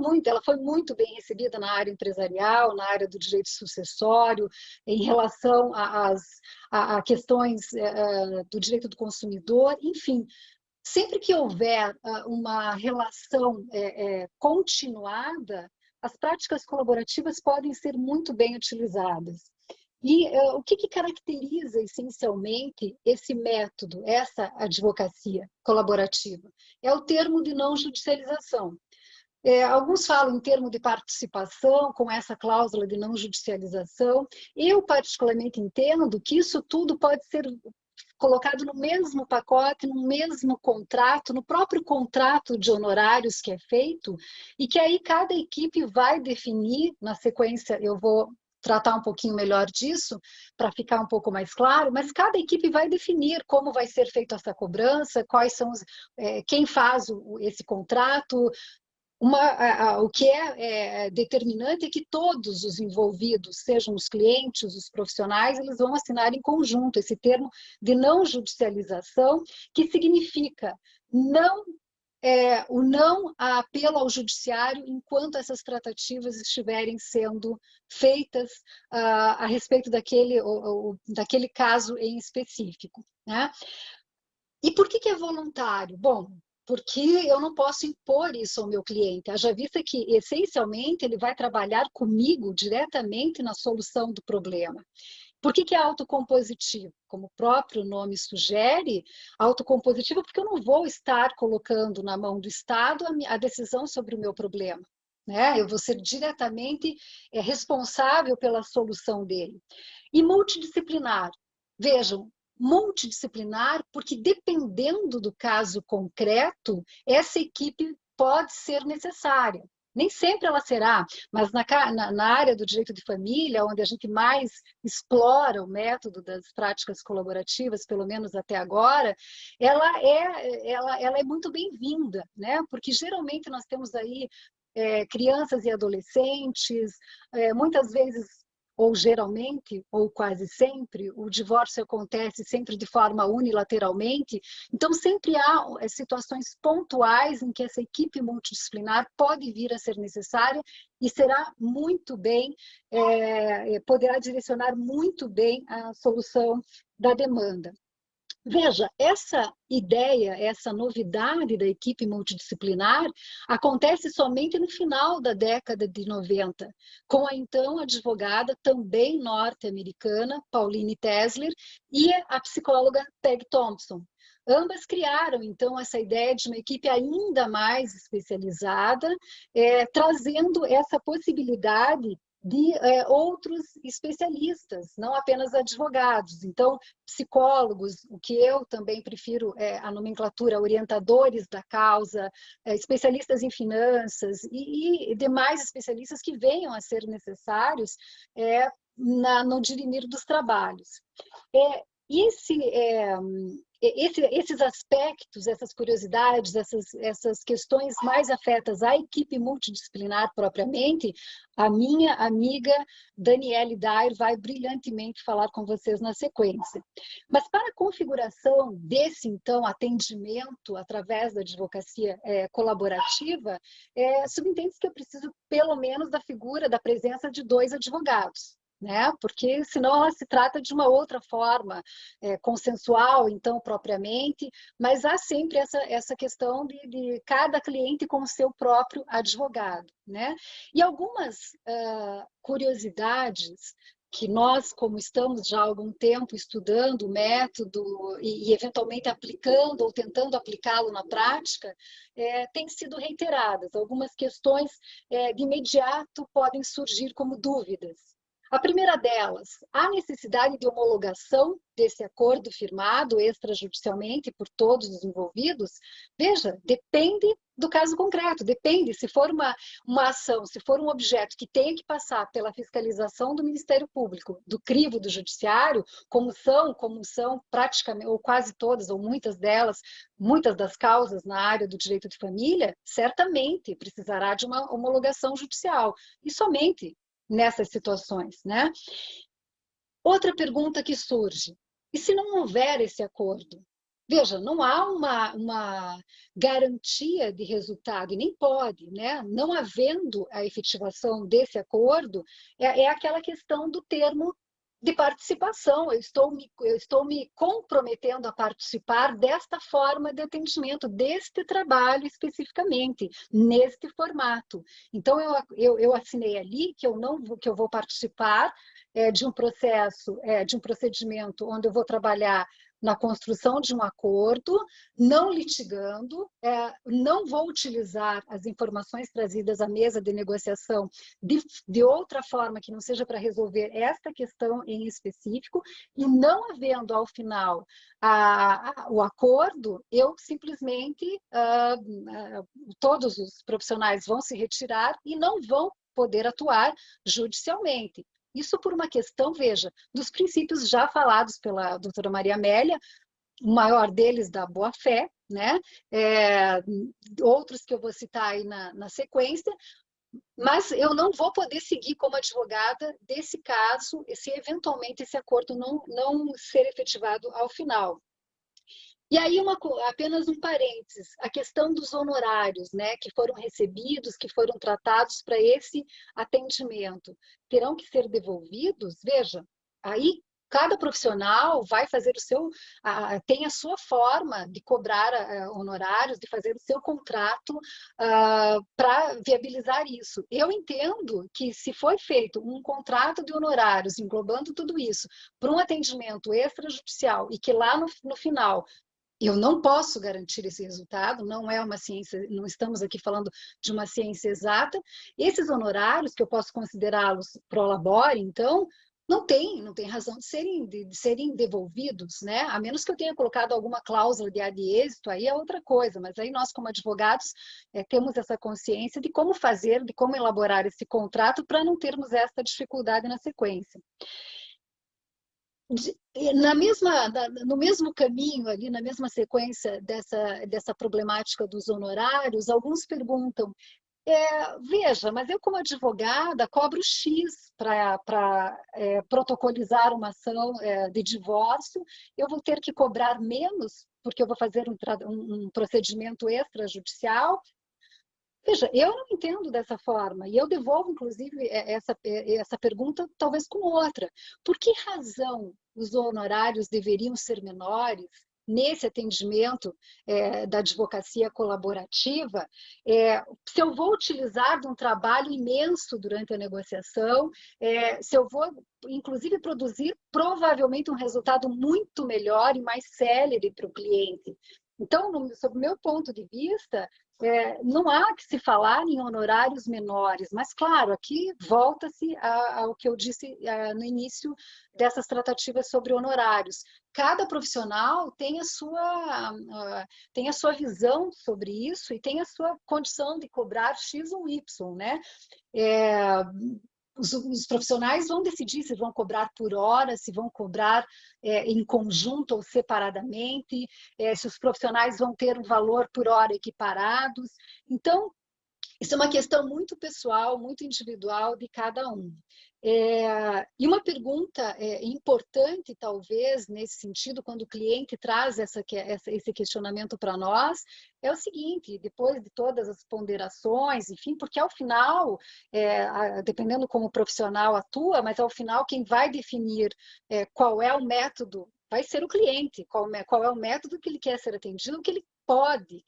foi muito bem recebida na área empresarial, na área do direito sucessório, em relação a questões do direito do consumidor, enfim. Sempre que houver uma relação continuada, as práticas colaborativas podem ser muito bem utilizadas. E o que caracteriza essencialmente esse método, essa advocacia colaborativa? É o termo de não judicialização. Alguns falam em termo de participação, com essa cláusula de não judicialização. Eu, particularmente, entendo que isso tudo pode ser colocado no mesmo pacote, no mesmo contrato, no próprio contrato de honorários que é feito, e que aí cada equipe vai definir, na sequência eu vou tratar um pouquinho melhor disso, para ficar um pouco mais claro, mas cada equipe vai definir como vai ser feita essa cobrança, quais são quem faz esse contrato. O que é determinante é que todos os envolvidos, sejam os clientes, os profissionais, eles vão assinar em conjunto esse termo de não judicialização, que significa o não apelo ao judiciário enquanto essas tratativas estiverem sendo feitas a respeito daquele caso em específico, né? E por que é voluntário? Bom, porque eu não posso impor isso ao meu cliente. Haja vista que, essencialmente, ele vai trabalhar comigo diretamente na solução do problema. Por que é autocompositivo? Como o próprio nome sugere, autocompositivo porque eu não vou estar colocando na mão do Estado a decisão sobre o meu problema, né? Eu vou ser diretamente responsável pela solução dele. E multidisciplinar. Vejam, multidisciplinar, porque dependendo do caso concreto, essa equipe pode ser necessária. Nem sempre ela será, mas na área do direito de família, onde a gente mais explora o método das práticas colaborativas, pelo menos até agora, ela é muito bem-vinda, né? Porque geralmente nós temos aí crianças e adolescentes, muitas vezes, ou geralmente, ou quase sempre, o divórcio acontece sempre de forma unilateralmente. Então, sempre há situações pontuais em que essa equipe multidisciplinar pode vir a ser necessária e será muito bem, poderá direcionar muito bem a solução da demanda. Veja, essa ideia, essa novidade da equipe multidisciplinar acontece somente no final da década de 90, com a então advogada também norte-americana, Pauline Tesler, e a psicóloga Peg Thompson. Ambas criaram, então, essa ideia de uma equipe ainda mais especializada, trazendo essa possibilidade de outros especialistas, não apenas advogados. Então, psicólogos, o que eu também prefiro a nomenclatura, orientadores da causa, especialistas em finanças e demais especialistas que venham a ser necessários no dirimir dos trabalhos. Esses aspectos, essas curiosidades, essas questões mais afetas à equipe multidisciplinar propriamente, a minha amiga Daniele Dair vai brilhantemente falar com vocês na sequência. Mas para a configuração desse, então, atendimento através da advocacia colaborativa, subentende-se que eu preciso, pelo menos, da figura, da presença de 2 advogados. Né? Porque senão ela se trata de uma outra forma consensual, então, propriamente, mas há sempre essa questão de cada cliente com o seu próprio advogado, né? E algumas curiosidades que nós, como estamos já há algum tempo estudando o método e eventualmente aplicando ou tentando aplicá-lo na prática, têm sido reiteradas. Algumas questões de imediato podem surgir como dúvidas. A primeira delas, a necessidade de homologação desse acordo firmado extrajudicialmente por todos os envolvidos, veja, depende do caso concreto, depende, se for uma ação, se for um objeto que tenha que passar pela fiscalização do Ministério Público, do crivo do Judiciário, como são praticamente, ou quase todas, ou muitas delas, muitas das causas na área do direito de família, certamente precisará de uma homologação judicial, e somente nessas situações, né? Outra pergunta que surge, e se não houver esse acordo? Veja, não há uma garantia de resultado, e nem pode, né? Não havendo a efetivação desse acordo, é aquela questão do termo de participação. Eu estou me comprometendo a participar desta forma de atendimento, deste trabalho especificamente, neste formato. Então, eu assinei ali que eu vou participar de um processo, de um procedimento onde eu vou trabalhar na construção de um acordo, não litigando, não vou utilizar as informações trazidas à mesa de negociação de outra forma que não seja para resolver esta questão em específico, e não havendo ao final o acordo, eu simplesmente, todos os profissionais vão se retirar e não vão poder atuar judicialmente. Isso por uma questão, veja, dos princípios já falados pela doutora Maria Amélia, o maior deles da boa-fé, né? Outros que eu vou citar aí na sequência, mas eu não vou poder seguir como advogada desse caso, se eventualmente esse acordo não ser efetivado ao final. E aí, apenas um parênteses, a questão dos honorários, né, que foram recebidos, que foram tratados para esse atendimento, terão que ser devolvidos? Veja, aí cada profissional vai fazer tem a sua forma de cobrar honorários, de fazer o seu contrato para viabilizar isso. Eu entendo que se foi feito um contrato de honorários englobando tudo isso para um atendimento extrajudicial e que lá no final eu não posso garantir esse resultado, não é uma ciência, não estamos aqui falando de uma ciência exata. Esses honorários, que eu posso considerá-los pro labore, então, não tem razão de serem devolvidos, né? A menos que eu tenha colocado alguma cláusula de ad êxito, aí é outra coisa, mas aí nós, como advogados, temos essa consciência de como fazer, de como elaborar esse contrato para não termos essa dificuldade na sequência. No mesmo caminho, ali, na mesma sequência dessa problemática dos honorários, alguns perguntam, veja, mas eu como advogada cobro X para protocolizar uma ação de divórcio, eu vou ter que cobrar menos porque eu vou fazer um procedimento extrajudicial? Veja, eu não entendo dessa forma, e eu devolvo, inclusive, essa pergunta talvez com outra. Por que razão os honorários deveriam ser menores nesse atendimento da advocacia colaborativa, se eu vou utilizar de um trabalho imenso durante a negociação, se eu vou, inclusive, produzir provavelmente um resultado muito melhor e mais célere para o cliente? Então, sob o meu ponto de vista, não há que se falar em honorários menores, mas, claro, aqui volta-se ao que eu disse no início dessas tratativas sobre honorários. Cada profissional tem a sua visão sobre isso e tem a sua condição de cobrar X ou Y, né? Os profissionais vão decidir se vão cobrar por hora, se vão cobrar em conjunto ou separadamente, se os profissionais vão ter um valor por hora equiparados. Então, isso é uma questão muito pessoal, muito individual de cada um. E uma pergunta importante, talvez, nesse sentido, quando o cliente traz esse questionamento para nós, é o seguinte: depois de todas as ponderações, enfim, porque ao final, dependendo como o profissional atua, mas ao final quem vai definir qual é o método vai ser o cliente, qual é o método que ele quer ser atendido, que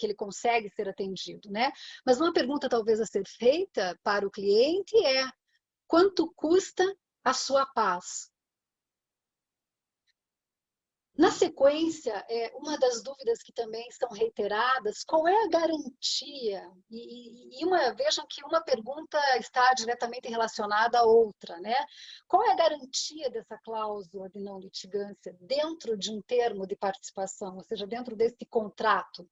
ele consegue ser atendido, né? Mas uma pergunta talvez a ser feita para o cliente é: quanto custa a sua paz? Na sequência, uma das dúvidas que também estão reiteradas, qual é a garantia? Vejam que uma pergunta está diretamente relacionada à outra, né? Qual é a garantia dessa cláusula de não litigância dentro de um termo de participação, ou seja, dentro desse contrato?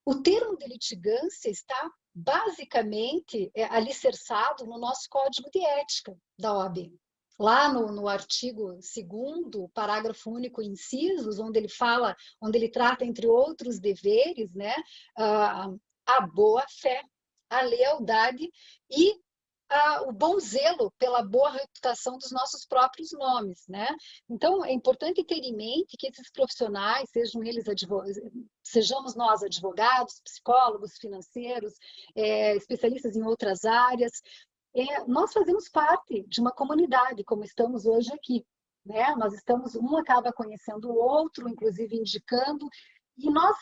O termo de litigância está basicamente alicerçado no nosso Código de Ética da OAB. Lá no artigo 2º, parágrafo único, incisos, onde ele trata, entre outros deveres, né, a boa-fé, a lealdade e o bom zelo pela boa reputação dos nossos próprios nomes, né? Então, é importante ter em mente que esses profissionais, sejamos nós advogados, psicólogos, financeiros, especialistas em outras áreas, nós fazemos parte de uma comunidade, como estamos hoje aqui, né? Nós estamos, um acaba conhecendo o outro, inclusive indicando, e nós,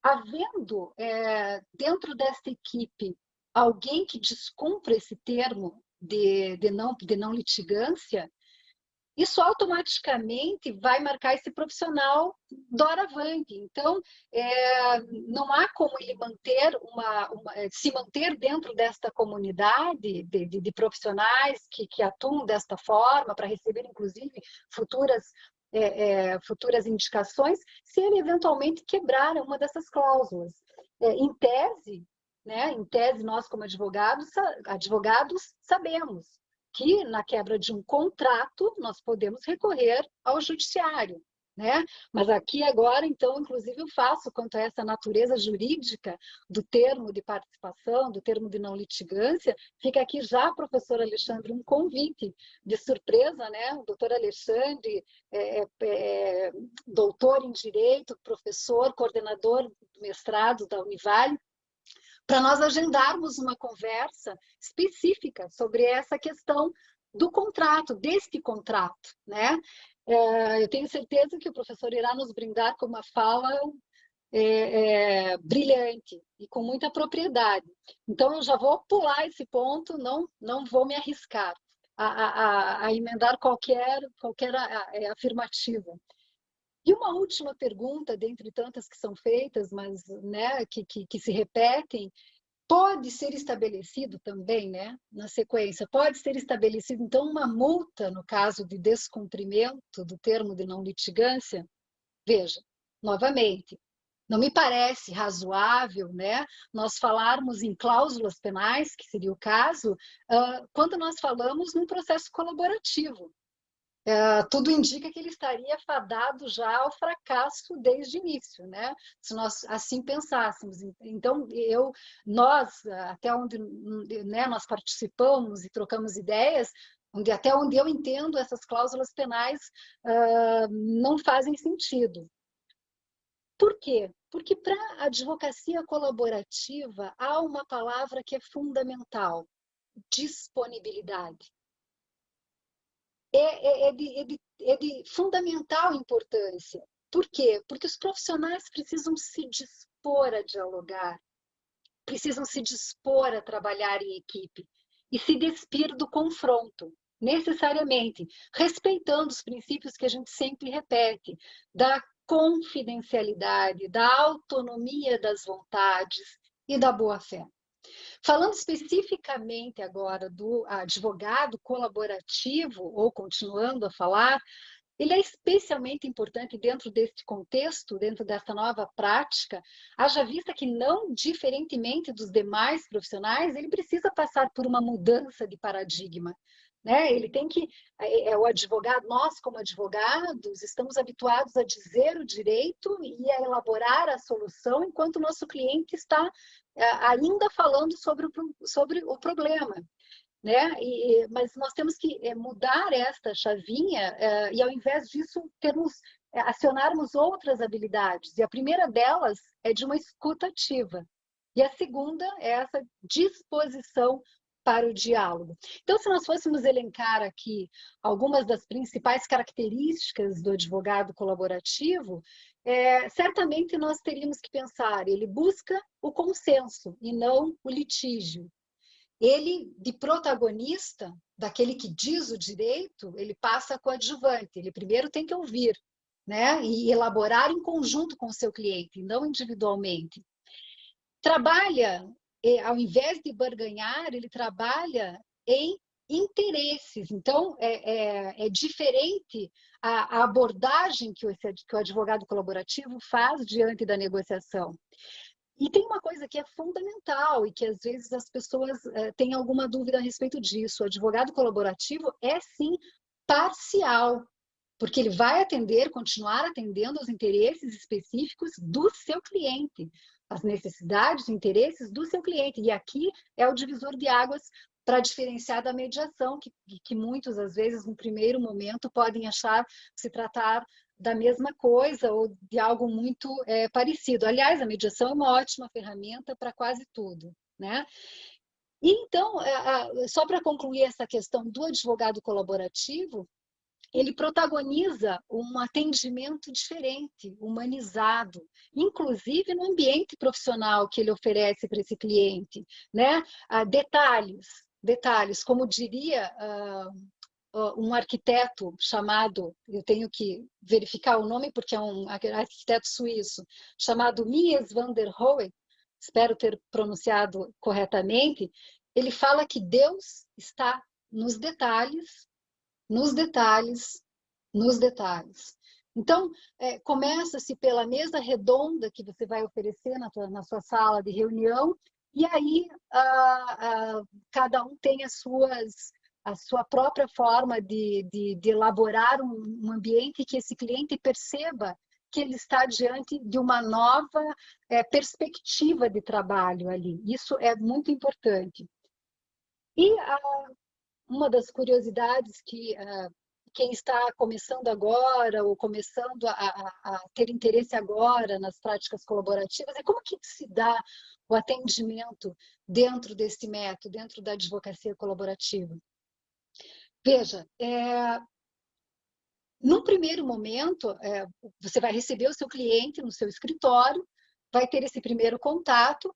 havendo dentro desta equipe alguém que descumpra esse termo de não litigância, isso automaticamente vai marcar esse profissional doravante. Então, não há como ele se manter dentro desta comunidade de profissionais que atuam desta forma, para receber, inclusive, futuras indicações, se ele eventualmente quebrar uma dessas cláusulas. Em tese, nós, como advogados sabemos que na quebra de um contrato nós podemos recorrer ao judiciário, né? Mas aqui agora, então, inclusive eu faço quanto a essa natureza jurídica do termo de participação, do termo de não litigância, fica aqui já, professor Alexandre, um convite de surpresa, né? O doutor Alexandre doutor em Direito, professor, coordenador do mestrado da Univale, para nós agendarmos uma conversa específica sobre essa questão do contrato, deste contrato, né? Eu tenho certeza que o professor irá nos brindar com uma fala brilhante e com muita propriedade. Então, eu já vou pular esse ponto, não vou me arriscar a emendar qualquer afirmativa. E uma última pergunta, dentre tantas que são feitas, mas, né, que se repetem, pode ser estabelecido também, né, na sequência, pode ser estabelecido, então, uma multa no caso de descumprimento do termo de não litigância? Veja, novamente, não me parece razoável, né, nós falarmos em cláusulas penais, que seria o caso, quando nós falamos num processo colaborativo. Tudo indica que ele estaria fadado já ao fracasso desde o início, né? Se nós assim pensássemos. Então, nós, até onde, né, nós participamos e trocamos ideias, até onde eu entendo, essas cláusulas penais não fazem sentido. Por quê? Porque para a advocacia colaborativa há uma palavra que é fundamental: disponibilidade. É de fundamental importância. Por quê? Porque os profissionais precisam se dispor a dialogar, precisam se dispor a trabalhar em equipe e se despir do confronto, necessariamente, respeitando os princípios que a gente sempre repete, da confidencialidade, da autonomia das vontades e da boa-fé. Falando especificamente agora do advogado colaborativo, ou continuando a falar, ele é especialmente importante dentro deste contexto, dentro dessa nova prática, haja vista que, não diferentemente dos demais profissionais, ele precisa passar por uma mudança de paradigma. Né? Ele tem que, o advogado, nós como advogados, estamos habituados a dizer o direito e a elaborar a solução, enquanto o nosso cliente está ainda falando sobre o problema. Né? Mas nós temos que mudar esta chavinha e, ao invés disso, acionarmos outras habilidades. E a primeira delas é de uma escuta ativa. E a segunda é essa disposição para o diálogo. Então, se nós fôssemos elencar aqui algumas das principais características do advogado colaborativo, certamente nós teríamos que pensar: ele busca o consenso e não o litígio. Ele, de protagonista, daquele que diz o direito, ele passa a coadjuvante. Ele primeiro tem que ouvir, né? E elaborar em conjunto com o seu cliente, não individualmente. Trabalha, ao invés de barganhar, ele trabalha em interesses. Então, é diferente a abordagem que o advogado colaborativo faz diante da negociação. E tem uma coisa que é fundamental e que às vezes as pessoas têm alguma dúvida a respeito disso. O advogado colaborativo é sim parcial, porque ele vai continuar atendendo aos interesses específicos do seu cliente, as necessidades e interesses do seu cliente. E aqui é o divisor de águas para diferenciar da mediação, que muitos, às vezes, no primeiro momento, podem achar se tratar da mesma coisa ou de algo muito parecido. Aliás, a mediação é uma ótima ferramenta para quase tudo, né? E então, só para concluir essa questão do advogado colaborativo, ele protagoniza um atendimento diferente, humanizado, inclusive no ambiente profissional que ele oferece para esse cliente, né? Detalhes, como diria um arquiteto chamado, eu tenho que verificar o nome porque é um arquiteto suíço, chamado Mies van der Rohe, espero ter pronunciado corretamente. Ele fala que Deus está nos detalhes, nos detalhes, nos detalhes. Então, começa-se pela mesa redonda que você vai oferecer na sua sala de reunião, e aí cada um tem a sua própria forma de elaborar um ambiente que esse cliente perceba que ele está diante de uma nova perspectiva de trabalho ali. Isso é muito importante. E uma das curiosidades que quem está começando agora ou começando a ter interesse agora nas práticas colaborativas é como que se dá o atendimento dentro desse método, dentro da advocacia colaborativa. Veja, no primeiro momento, você vai receber o seu cliente no seu escritório, vai ter esse primeiro contato,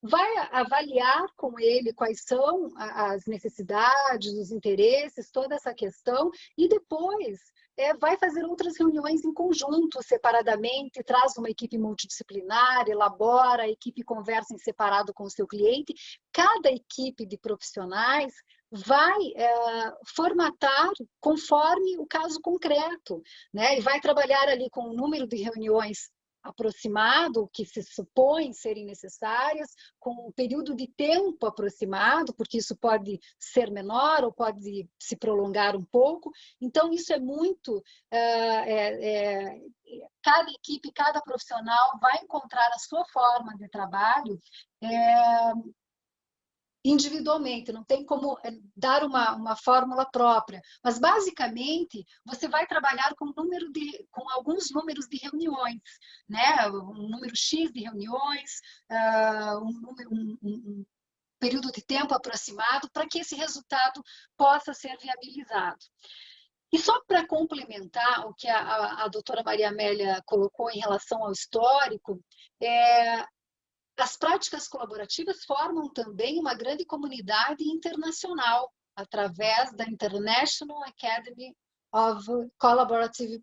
vai avaliar com ele quais são as necessidades, os interesses, toda essa questão, e depois vai fazer outras reuniões em conjunto, separadamente, traz uma equipe multidisciplinar, elabora, a equipe conversa em separado com o seu cliente. Cada equipe de profissionais vai formatar conforme o caso concreto, né? E vai trabalhar ali com um número de reuniões aproximado, que se supõe serem necessárias, com um período de tempo aproximado, porque isso pode ser menor ou pode se prolongar um pouco. Então, isso é muito... cada equipe, cada profissional vai encontrar a sua forma de trabalho individualmente, não tem como dar uma fórmula própria, mas basicamente você vai trabalhar com alguns números de reuniões, né? Um número X de reuniões, um período de tempo aproximado para que esse resultado possa ser viabilizado. E só para complementar o que a doutora Maria Amélia colocou em relação ao histórico, as práticas colaborativas formam também uma grande comunidade internacional através da International Academy of Collaborative...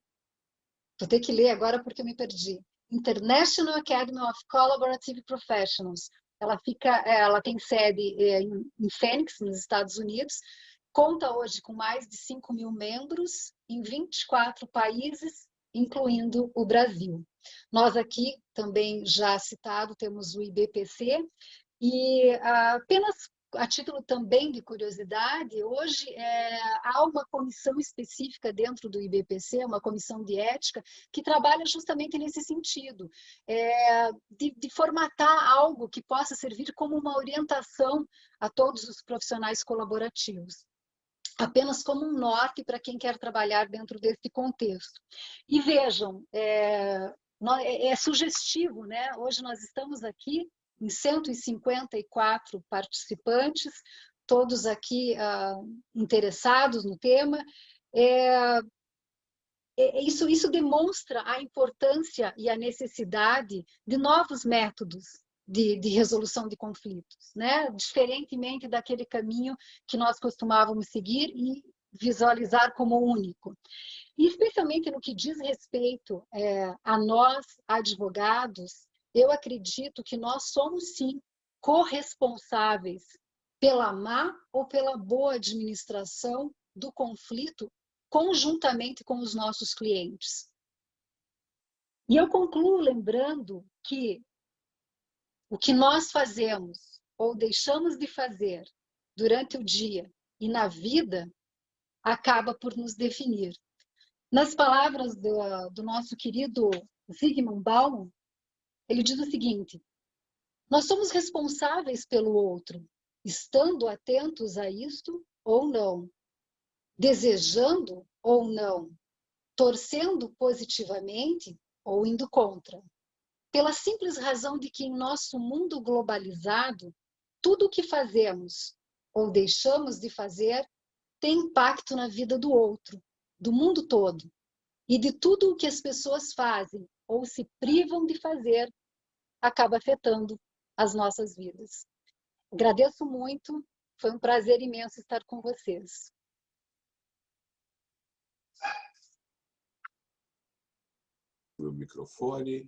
Vou ter que ler agora porque eu me perdi. International Academy of Collaborative Professionals. Ela tem sede em Phoenix, nos Estados Unidos. Conta hoje com mais de 5.000 membros em 24 países, incluindo o Brasil. Nós aqui, também já citado, temos o IBPC, e apenas a título também de curiosidade, hoje há uma comissão específica dentro do IBPC, uma comissão de ética, que trabalha justamente nesse sentido, de formatar algo que possa servir como uma orientação a todos os profissionais colaborativos, apenas como um norte para quem quer trabalhar dentro desse contexto. E vejam, é sugestivo, né? Hoje nós estamos aqui em 154 participantes, todos aqui interessados no tema. Isso demonstra a importância e a necessidade de novos métodos, de resolução de conflitos, né? Diferentemente daquele caminho que nós costumávamos seguir e visualizar como único. E especialmente no que diz respeito a nós, advogados, eu acredito que nós somos, sim, corresponsáveis pela má ou pela boa administração do conflito conjuntamente com os nossos clientes. E eu concluo lembrando que o que nós fazemos ou deixamos de fazer durante o dia e na vida acaba por nos definir. Nas palavras do nosso querido Zygmunt Bauman, ele diz o seguinte: nós somos responsáveis pelo outro, estando atentos a isto ou não, desejando ou não, torcendo positivamente ou indo contra. Pela simples razão de que em nosso mundo globalizado, tudo o que fazemos ou deixamos de fazer tem impacto na vida do outro, do mundo todo. E de tudo o que as pessoas fazem ou se privam de fazer, acaba afetando as nossas vidas. Agradeço muito, foi um prazer imenso estar com vocês. O microfone.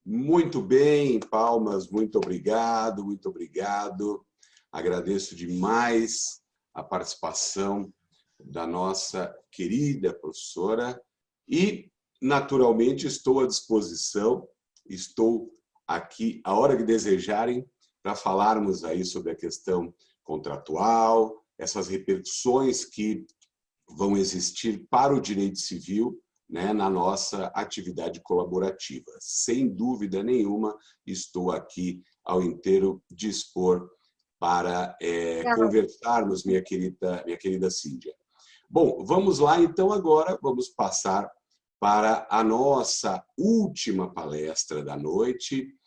Muito bem, palmas, muito obrigado, muito obrigado. Agradeço demais a participação da nossa querida professora e, naturalmente, estou à disposição, estou aqui a hora que desejarem para falarmos aí sobre a questão contratual, essas repercussões que vão existir para o direito civil, né, na nossa atividade colaborativa. Sem dúvida nenhuma, estou aqui ao inteiro dispor para conversarmos, minha querida Cíndia. Bom, vamos lá, então, agora vamos passar para a nossa última palestra da noite,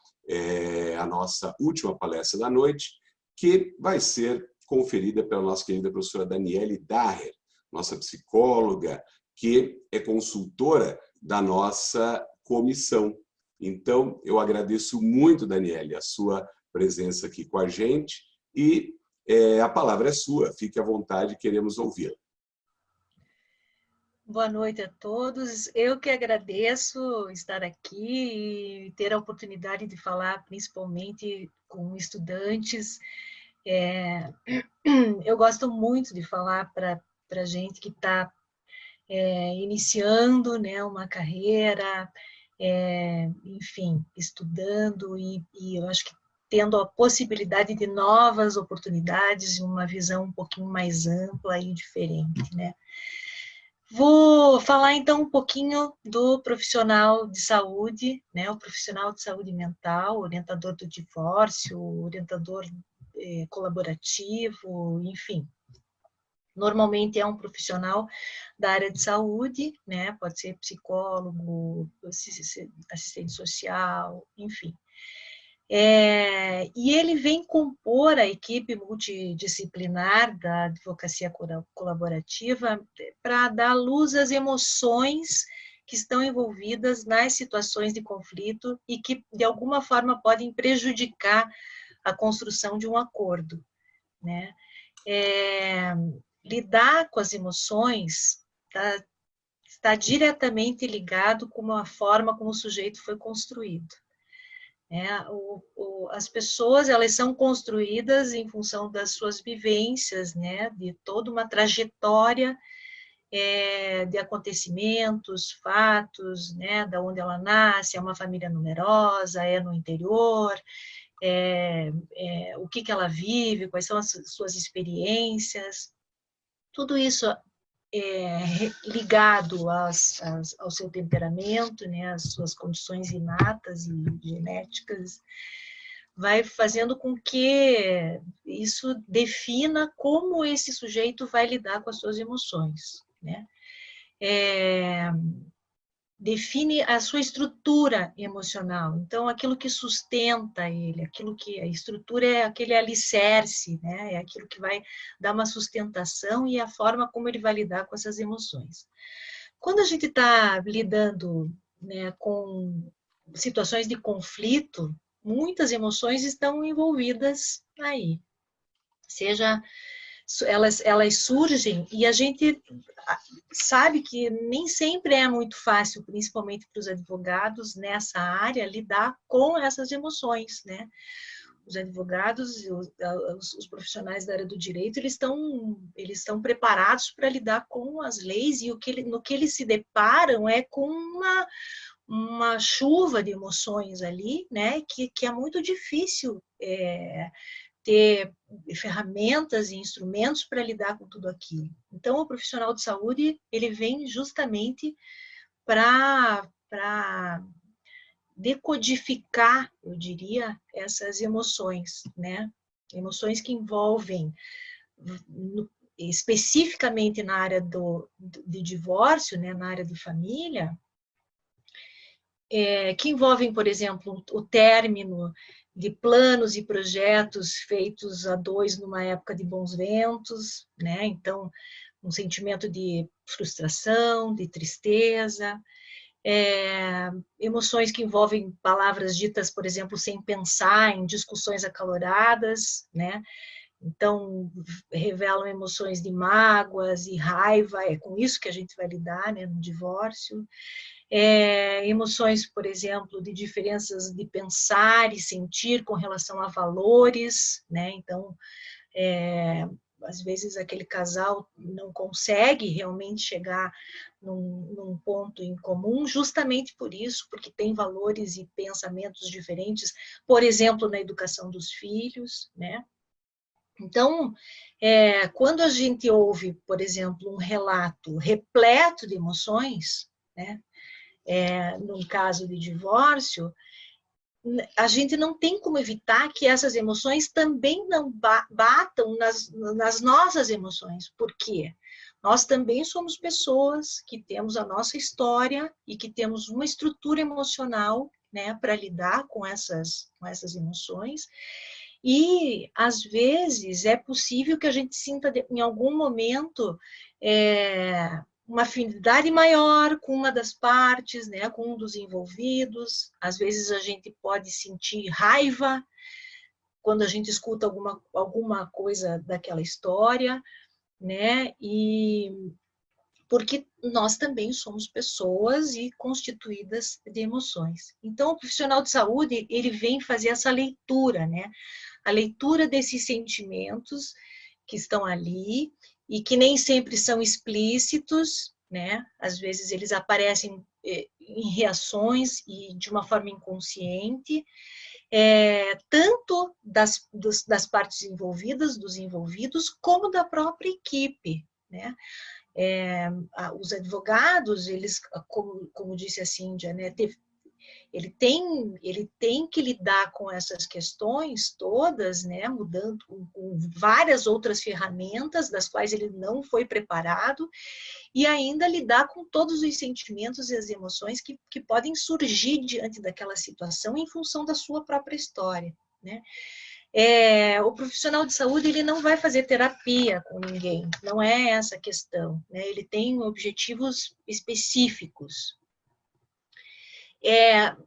que vai ser conferida pela nossa querida professora Daniele Daher, nossa psicóloga, que é consultora da nossa comissão. Então, eu agradeço muito, Daniele, a sua presença aqui com a gente e a palavra é sua. Fique à vontade, queremos ouvi-la. Boa noite a todos. Eu que agradeço estar aqui e ter a oportunidade de falar principalmente com estudantes. Eu gosto muito de falar para gente que está iniciando, né, uma carreira, enfim, estudando e eu acho que tendo a possibilidade de novas oportunidades e uma visão um pouquinho mais ampla e diferente, né? Vou falar então um pouquinho do profissional de saúde, né? O profissional de saúde mental, orientador do divórcio, orientador colaborativo, enfim. Normalmente é um profissional da área de saúde, né? Pode ser psicólogo, assistente social, enfim. E ele vem compor a equipe multidisciplinar da advocacia colaborativa para dar luz às emoções que estão envolvidas nas situações de conflito e que, de alguma forma, podem prejudicar a construção de um acordo, né? Lidar com as emoções está diretamente ligado com a forma como o sujeito foi construído. As pessoas, elas são construídas em função das suas vivências, né, de toda uma trajetória de acontecimentos, fatos, né, da onde ela nasce, é uma família numerosa, é no interior, o que ela vive, quais são as suas experiências. Tudo isso ligado ao seu temperamento, né, às suas condições inatas e genéticas, vai fazendo com que isso defina como esse sujeito vai lidar com as suas emoções, né? Define a sua estrutura emocional. Então, aquilo que sustenta ele, aquilo que a estrutura é aquele alicerce, né? É aquilo que vai dar uma sustentação e a forma como ele vai lidar com essas emoções. Quando a gente está lidando, né, com situações de conflito, muitas emoções estão envolvidas aí. Seja, elas surgem e a gente sabe que nem sempre é muito fácil, principalmente para os advogados nessa área, lidar com essas emoções, né? Os advogados, os profissionais da área do direito, eles estão preparados para lidar com as leis e no que eles se deparam é com uma chuva de emoções ali, né? Que é muito difícil ter ferramentas e instrumentos para lidar com tudo aquilo. Então, o profissional de saúde, ele vem justamente para decodificar, eu diria, essas emoções, né? Emoções que envolvem, especificamente na área de divórcio, né? Na área de família, que envolvem, por exemplo, o término de planos e projetos feitos a dois numa época de bons ventos, né? Então, um sentimento de frustração, de tristeza, emoções que envolvem palavras ditas, por exemplo, sem pensar, em discussões acaloradas, né? Então, revelam emoções de mágoas e raiva, é com isso que a gente vai lidar, né, no divórcio. Emoções, por exemplo, de diferenças de pensar e sentir com relação a valores, né? Então, às vezes aquele casal não consegue realmente chegar num ponto em comum, justamente por isso, porque tem valores e pensamentos diferentes, por exemplo, na educação dos filhos, né? Então, quando a gente ouve, por exemplo, um relato repleto de emoções, né? Num caso de divórcio, a gente não tem como evitar que essas emoções também não batam nas nossas emoções. Por quê? Nós também somos pessoas que temos a nossa história e que temos uma estrutura emocional, né, para lidar com essas emoções. E, às vezes, é possível que a gente sinta, em algum momento, uma afinidade maior com uma das partes, né, com um dos envolvidos. Às vezes a gente pode sentir raiva quando a gente escuta alguma coisa daquela história, né, e porque nós também somos pessoas e constituídas de emoções. Então, o profissional de saúde, ele vem fazer essa leitura, né, a leitura desses sentimentos que estão ali e que nem sempre são explícitos, né? Às vezes eles aparecem em reações e de uma forma inconsciente, tanto das partes envolvidas, dos envolvidos, como da própria equipe, né? Os advogados, eles, como disse a Cíndia, né, ele tem que lidar com essas questões todas, né, mudando com várias outras ferramentas das quais ele não foi preparado, e ainda lidar com todos os sentimentos e as emoções que podem surgir diante daquela situação em função da sua própria história, né? O profissional de saúde, ele não vai fazer terapia com ninguém, não é essa a questão, né? Ele tem objetivos específicos.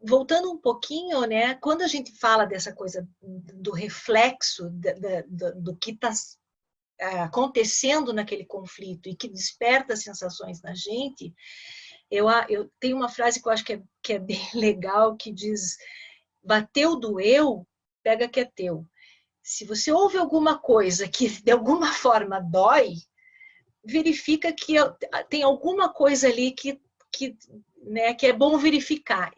Voltando um pouquinho, né, quando a gente fala dessa coisa do reflexo do que está acontecendo naquele conflito e que desperta sensações na gente, eu tenho uma frase que eu acho que é bem legal, que diz: bateu, doeu, pega que é teu. Se você ouve alguma coisa que de alguma forma dói, verifica que tem alguma coisa ali que é bom verificar.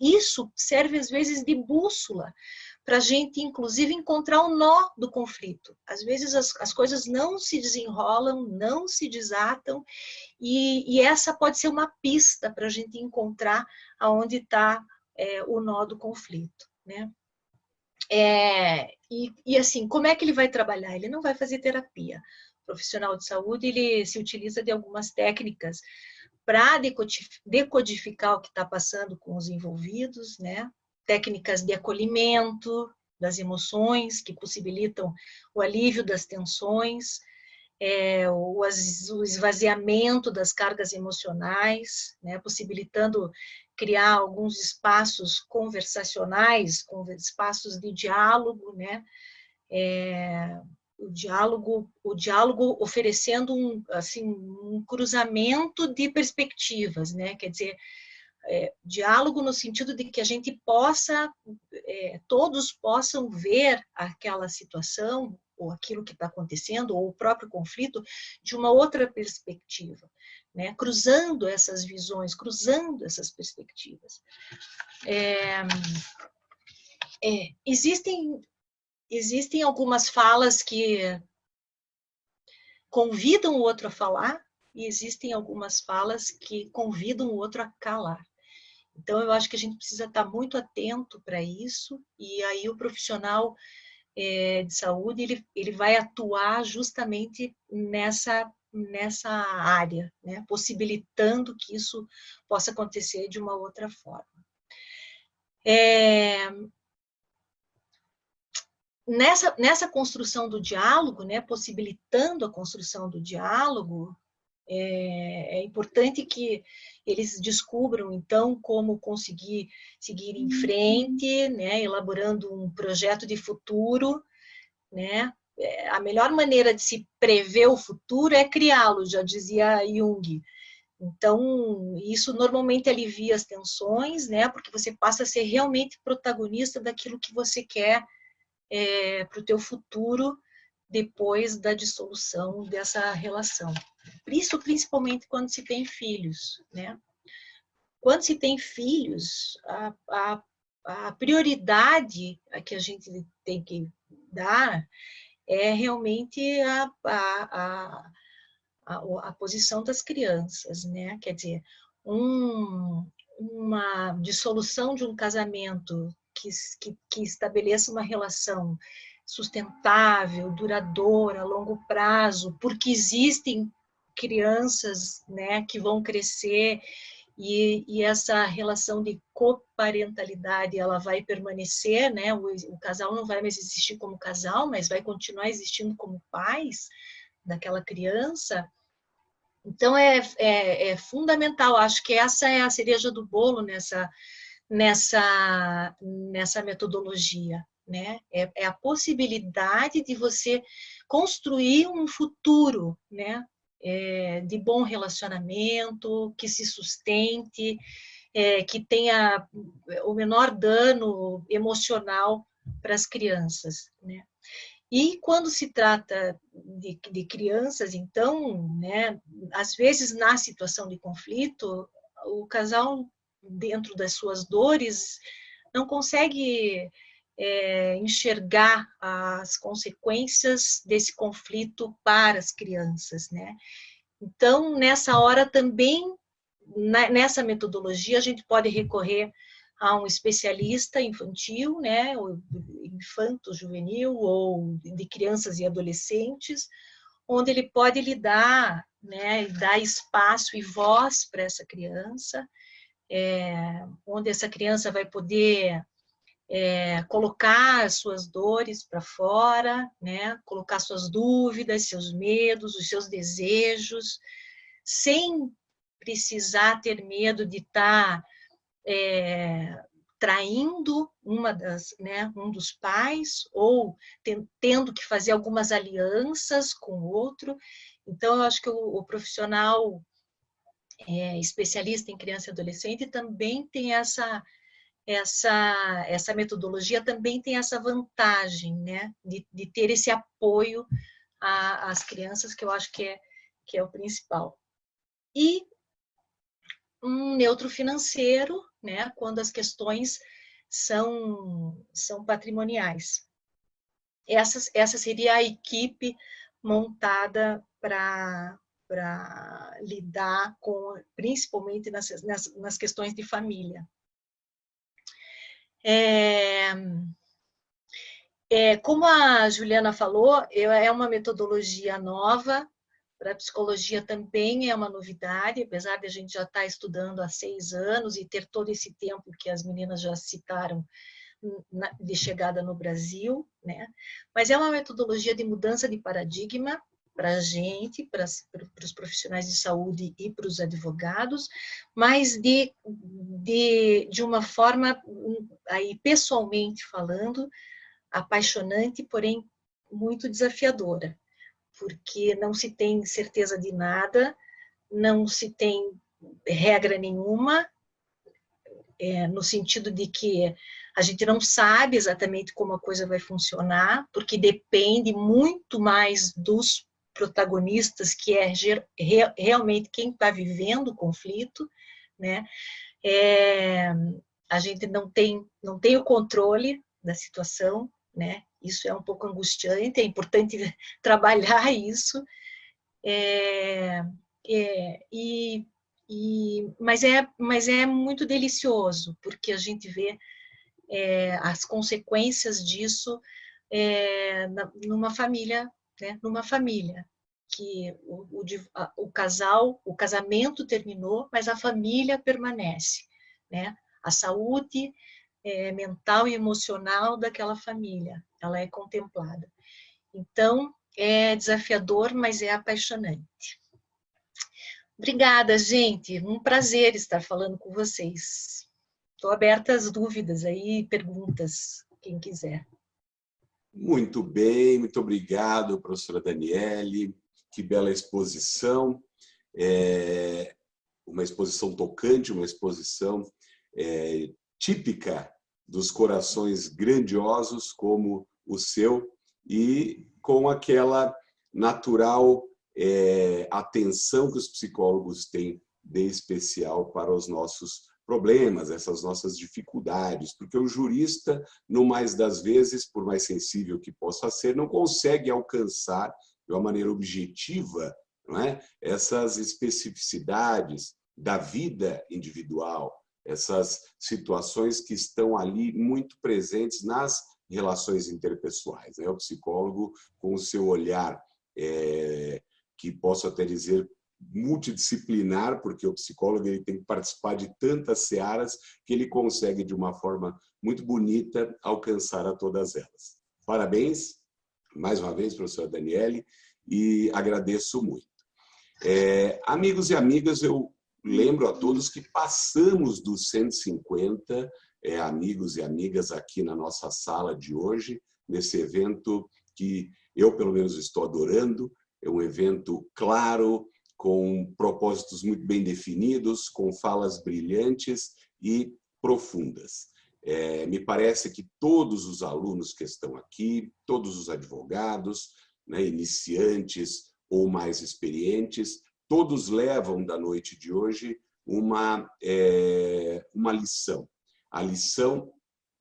Isso serve às vezes de bússola para a gente, inclusive, encontrar o nó do conflito. Às vezes as coisas não se desenrolam, não se desatam, e essa pode ser uma pista para a gente encontrar aonde está o nó do conflito, né? E assim, como é que ele vai trabalhar? Ele não vai fazer terapia. O profissional de saúde, ele se utiliza de algumas técnicas para decodificar o que está passando com os envolvidos, né? Técnicas de acolhimento das emoções, que possibilitam o alívio das tensões, o esvaziamento das cargas emocionais, né? Possibilitando criar alguns espaços conversacionais, espaços de diálogo, né? O diálogo oferecendo um cruzamento de perspectivas, né? Quer dizer, diálogo no sentido de que a gente possa, todos possam ver aquela situação, ou aquilo que está acontecendo, ou o próprio conflito, de uma outra perspectiva, né? Cruzando essas visões, cruzando essas perspectivas. Existem algumas falas que convidam o outro a falar, e existem algumas falas que convidam o outro a calar. Então, eu acho que a gente precisa estar muito atento para isso, e aí o profissional de saúde, ele vai atuar justamente nessa área, né? Possibilitando que isso possa acontecer de uma outra forma. Nessa construção do diálogo, né? Possibilitando a construção do diálogo, é importante que eles descubram, então, como conseguir seguir em frente, né, elaborando um projeto de futuro, né? A melhor maneira de se prever o futuro é criá-lo, já dizia Jung. Então, isso normalmente alivia as tensões, né, porque você passa a ser realmente protagonista daquilo que você quer para o teu futuro, depois da dissolução dessa relação. Isso principalmente quando se tem filhos, né? Quando se tem filhos, a prioridade a que a gente tem que dar é realmente a posição das crianças, né? Quer dizer, uma dissolução de um casamento que estabeleça uma relação sustentável, duradoura, a longo prazo, porque existem crianças, né, que vão crescer e essa relação de coparentalidade ela vai permanecer, né? O casal não vai mais existir como casal, mas vai continuar existindo como pais daquela criança. Então é fundamental. Acho que essa é a cereja do bolo nessa metodologia, né? É a possibilidade de você construir um futuro, né? De bom relacionamento, que se sustente, que tenha o menor dano emocional para as crianças, né? E quando se trata de crianças, então, né, às vezes na situação de conflito, o casal, dentro das suas dores, não consegue enxergar as consequências desse conflito para as crianças, né? Então, nessa hora também, nessa metodologia, a gente pode recorrer a um especialista infantil, né, ou infanto-juvenil, ou de crianças e adolescentes, onde ele pode lidar, né, e dar espaço e voz para essa criança, onde essa criança vai poder colocar as suas dores para fora, né, colocar suas dúvidas, seus medos, os seus desejos, sem precisar ter medo de estar traindo um dos pais, ou tendo que fazer algumas alianças com o outro. Então, eu acho que o profissional especialista em criança e adolescente também tem essa metodologia, também tem essa vantagem, né, de ter esse apoio às crianças, que eu acho que é o principal. E um neutro financeiro, né, quando as questões são patrimoniais. Essa seria a equipe montada para lidar com, principalmente nas questões de família. Como a Juliana falou, é uma metodologia nova. Para a psicologia também é uma novidade, apesar de a gente já estar estudando há 6 anos e ter todo esse tempo que as meninas já citaram de chegada no Brasil, né? Mas é uma metodologia de mudança de paradigma, para a gente, para os profissionais de saúde e para os advogados, mas de uma forma, aí pessoalmente falando, apaixonante, porém muito desafiadora, porque não se tem certeza de nada, não se tem regra nenhuma, no sentido de que a gente não sabe exatamente como a coisa vai funcionar, porque depende muito mais dos protagonistas, que é realmente quem está vivendo o conflito, né? A gente não tem o controle da situação, né? Isso é um pouco angustiante, é importante trabalhar isso, mas é muito delicioso, porque a gente vê as consequências disso numa família, né? Numa família que o casamento terminou, mas a família permanece, né? A saúde mental e emocional daquela família, ela é contemplada. Então, é desafiador, mas é apaixonante. Obrigada, gente. Um prazer estar falando com vocês. Estou aberta às dúvidas aí, perguntas, quem quiser. Muito bem, muito obrigado, professora Daniele. Que bela exposição. Uma exposição tocante, uma exposição típica dos corações grandiosos como o seu e com aquela natural atenção que os psicólogos têm de especial para os nossos problemas, essas nossas dificuldades, porque o jurista, no mais das vezes, por mais sensível que possa ser, não consegue alcançar de uma maneira objetiva, não é? Essas especificidades da vida individual, essas situações que estão ali muito presentes nas relações interpessoais, né? O psicólogo, com o seu olhar, que posso até dizer multidisciplinar, porque o psicólogo ele tem que participar de tantas searas que ele consegue, de uma forma muito bonita, alcançar a todas elas. Parabéns, mais uma vez, professora Daniele, e agradeço muito. Amigos e amigas, eu lembro a todos que passamos dos 150 amigos e amigas aqui na nossa sala de hoje, nesse evento que eu, pelo menos, estou adorando. É um evento claro, com propósitos muito bem definidos, com falas brilhantes e profundas. Me parece que todos os alunos que estão aqui, todos os advogados, né, iniciantes ou mais experientes, todos levam da noite de hoje uma lição. A lição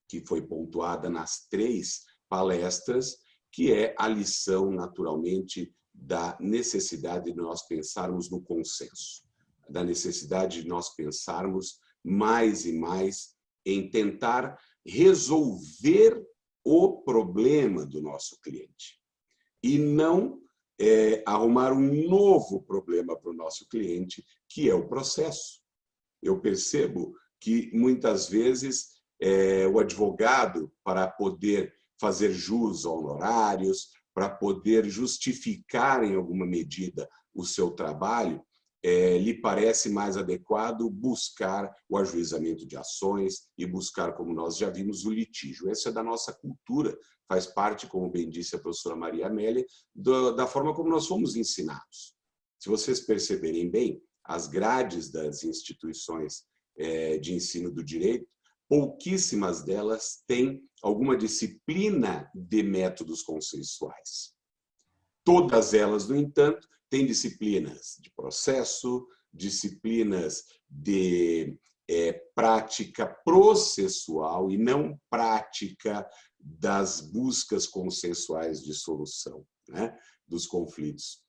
que foi pontuada nas 3 palestras, que é a lição, naturalmente, da necessidade de nós pensarmos no consenso, da necessidade de nós pensarmos mais e mais em tentar resolver o problema do nosso cliente e não arrumar um novo problema para o nosso cliente, que é o processo. Eu percebo que, muitas vezes, o advogado, para poder fazer jus a honorários, para poder justificar, em alguma medida, o seu trabalho, lhe parece mais adequado buscar o ajuizamento de ações e buscar, como nós já vimos, o litígio. Essa é da nossa cultura, faz parte, como bem disse a professora Maria Amélia, da forma como nós fomos ensinados. Se vocês perceberem bem, as grades das instituições de ensino do direito, pouquíssimas delas têm alguma disciplina de métodos consensuais. Todas elas, no entanto, têm disciplinas de processo, disciplinas de prática processual e não prática das buscas consensuais de solução, né, dos conflitos.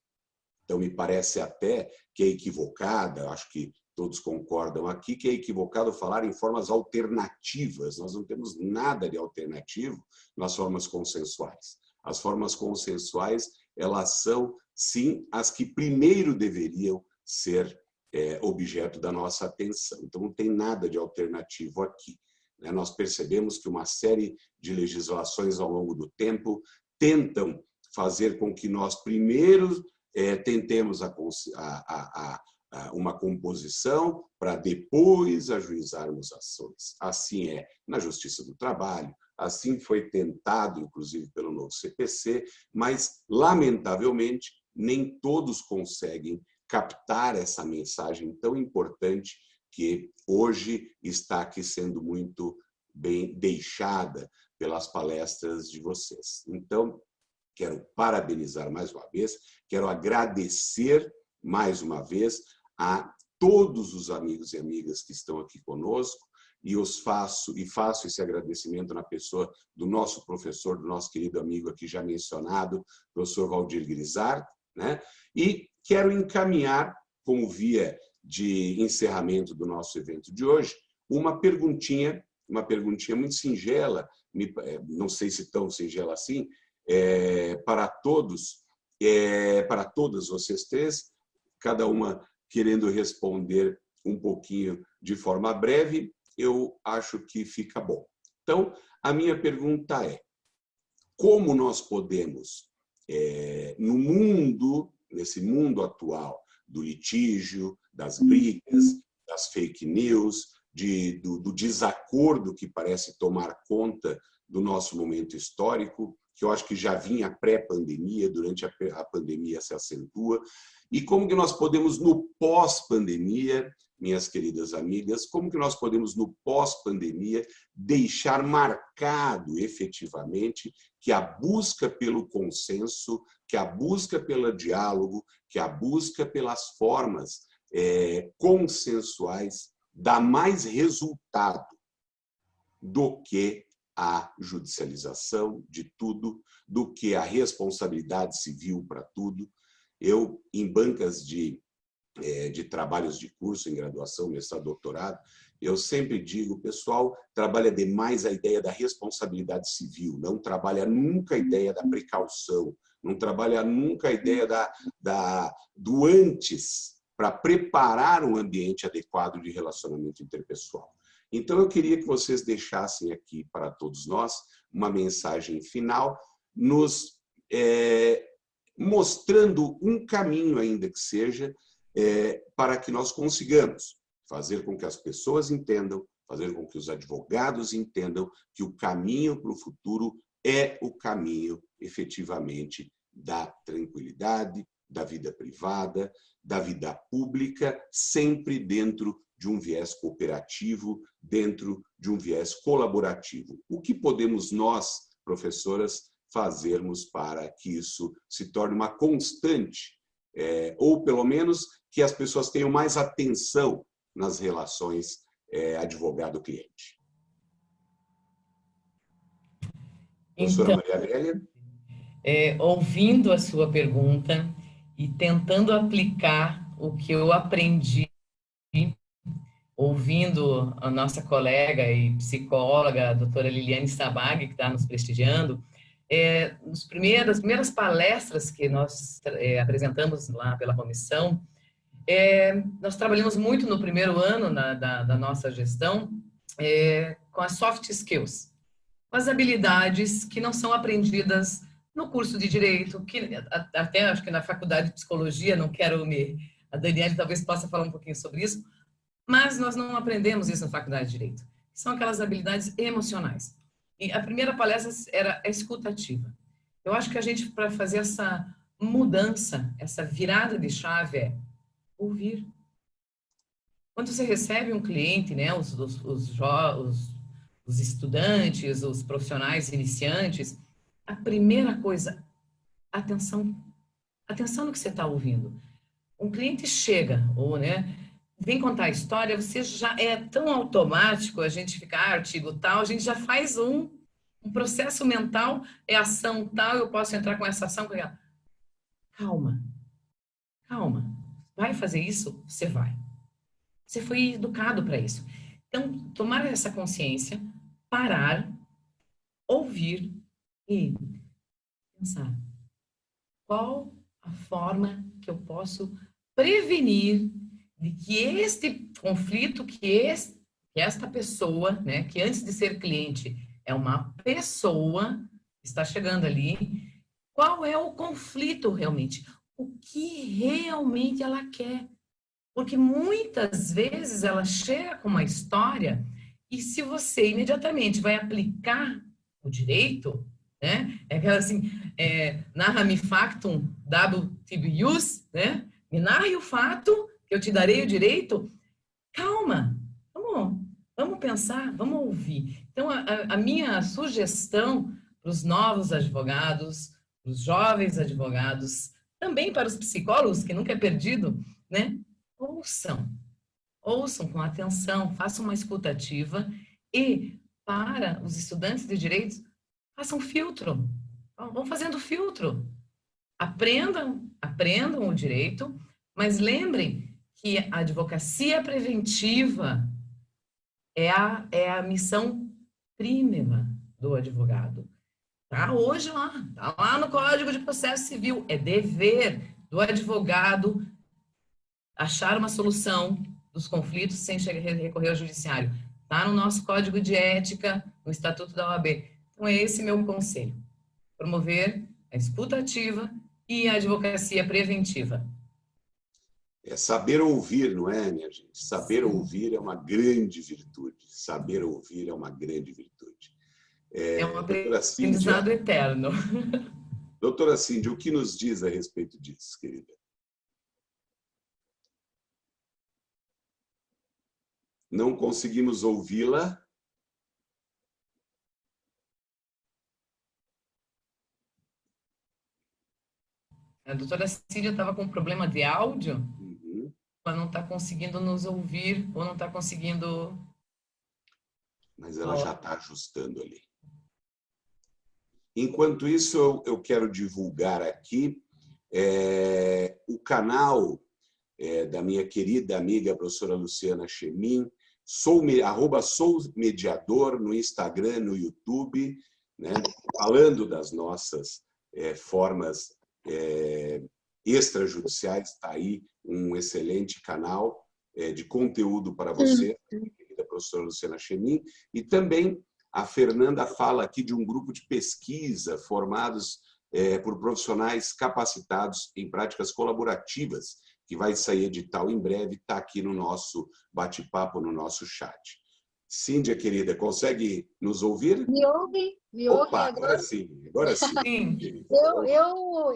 Então, me parece até que é equivocada, acho que todos concordam aqui, que é equivocado falar em formas alternativas. Nós não temos nada de alternativo nas formas consensuais. As formas consensuais, elas são, sim, as que primeiro deveriam ser objeto da nossa atenção. Então, não tem nada de alternativo aqui. Nós percebemos que uma série de legislações ao longo do tempo tentam fazer com que nós primeiro tentemos uma composição para depois ajuizarmos ações. Assim é na Justiça do Trabalho, assim foi tentado, inclusive, pelo novo CPC, mas, lamentavelmente, nem todos conseguem captar essa mensagem tão importante que hoje está aqui sendo muito bem deixada pelas palestras de vocês. Então, quero parabenizar mais uma vez, quero agradecer mais uma vez a todos os amigos e amigas que estão aqui conosco e faço esse agradecimento na pessoa do nosso professor, do nosso querido amigo aqui já mencionado, professor Valdir Grisart, né? E quero encaminhar, como via de encerramento do nosso evento de hoje, uma perguntinha muito singela, não sei se tão singela assim, para todos, para todas vocês três, cada uma querendo responder um pouquinho de forma breve, eu acho que fica bom. Então, a minha pergunta é: como nós podemos, nesse mundo atual do litígio, das brigas, das fake news, do desacordo que parece tomar conta do nosso momento histórico, que eu acho que já vinha pré-pandemia, durante a pandemia se acentua, e como que nós podemos, no pós-pandemia, minhas queridas amigas, como que nós podemos, no pós-pandemia, deixar marcado efetivamente que a busca pelo consenso, que a busca pelo diálogo, que a busca pelas formas consensuais dá mais resultado do que a judicialização de tudo, do que a responsabilidade civil para tudo. Eu, em bancas de trabalhos de curso, em graduação, mestrado, doutorado, eu sempre digo, o pessoal trabalha demais a ideia da responsabilidade civil, não trabalha nunca a ideia da precaução, não trabalha nunca a ideia do antes, para preparar um ambiente adequado de relacionamento interpessoal. Então, eu queria que vocês deixassem aqui para todos nós uma mensagem final, nos mostrando um caminho, ainda que seja, para que nós consigamos fazer com que as pessoas entendam, fazer com que os advogados entendam que o caminho para o futuro é o caminho, efetivamente, da tranquilidade, da vida privada, da vida pública, sempre dentro de um viés cooperativo, dentro de um viés colaborativo. O que podemos nós, professoras, fazermos para que isso se torne uma constante, ou pelo menos que as pessoas tenham mais atenção nas relações advogado-cliente? Professora Maria Adélia? Ouvindo a sua pergunta e tentando aplicar o que eu aprendi, ouvindo a nossa colega e psicóloga, a doutora Liliane Sabag, que está nos prestigiando, nas primeiras palestras que nós apresentamos lá pela comissão, nós trabalhamos muito no primeiro ano da nossa gestão com as soft skills, com as habilidades que não são aprendidas no curso de Direito, que até acho que na faculdade de Psicologia, a Daniela talvez possa falar um pouquinho sobre isso, mas nós não aprendemos isso na faculdade de Direito. São aquelas habilidades emocionais. E a primeira palestra era a escutativa. Eu acho que a gente, para fazer essa mudança, essa virada de chave, ouvir. Quando você recebe um cliente, né, os estudantes, os profissionais iniciantes, a primeira coisa, atenção. Atenção no que você está ouvindo. Um cliente chega, vem contar a história, você já é tão automático, a gente fica, artigo tal, a gente já faz um processo mental, ação tal, eu posso entrar com essa ação, com ela. Calma. Vai fazer isso? Você vai. Você foi educado para isso. Então, tomar essa consciência, parar, ouvir e pensar. Qual a forma que eu posso prevenir de que este conflito, que esta pessoa, né, que antes de ser cliente é uma pessoa, está chegando ali, qual é o conflito realmente? o que realmente ela quer. Porque muitas vezes ela chega com uma história e se você imediatamente vai aplicar o direito, né? É aquela assim, narra-me factum dabo tibius, né? Me narre o fato que eu te darei o direito. Calma, vamos pensar, vamos ouvir. Então, a minha sugestão para os novos advogados, para os jovens advogados, também para os psicólogos, que nunca é perdido, né? Ouçam com atenção, façam uma escuta ativa e, para os estudantes de direitos, façam filtro. Vão fazendo filtro. Aprendam o direito, mas lembrem que a advocacia preventiva é a missão prímima do advogado. Tá hoje tá lá no Código de Processo Civil. É dever do advogado achar uma solução dos conflitos sem recorrer ao judiciário. Está no nosso Código de Ética, no Estatuto da OAB. Então, é esse meu conselho. Promover a escuta ativa e a advocacia preventiva. É saber ouvir, não é, minha gente? Saber ouvir é uma grande virtude. Saber ouvir é uma grande virtude. É um aprendizado eterno. Doutora Cíndia, o que nos diz a respeito disso, querida? Não conseguimos ouvi-la. A doutora Cíndia estava com um problema de áudio. Uhum. Ela não está conseguindo nos ouvir ou não está conseguindo... Mas ela já está ajustando ali. Enquanto isso, eu quero divulgar aqui o canal da minha querida amiga professora Luciana Chemin, @soumediador no Instagram, no YouTube, né, falando das nossas formas extrajudiciais. Está aí um excelente canal de conteúdo para você, querida professora Luciana Chemin, e também a Fernanda fala aqui de um grupo de pesquisa formados por profissionais capacitados em práticas colaborativas, que vai sair edital em breve, está aqui no nosso bate-papo, no nosso chat. Cíndia, querida, consegue nos ouvir? Me ouve? Me Opa, ouve agora? agora sim, agora sim.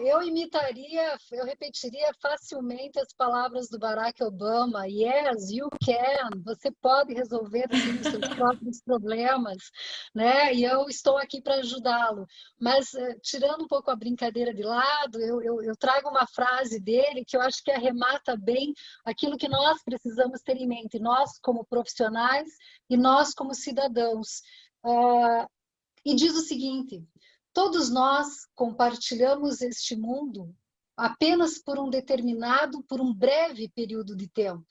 Eu imitaria, eu repetiria facilmente as palavras do Barack Obama. Yes, you can. Você pode resolver sim os seus próprios problemas, né? E eu estou aqui para ajudá-lo. Mas tirando um pouco a brincadeira de lado, eu trago uma frase dele que eu acho que arremata bem aquilo que nós precisamos ter em mente, nós como profissionais e nós como cidadãos. E diz o seguinte: todos nós compartilhamos este mundo apenas por um breve período de tempo.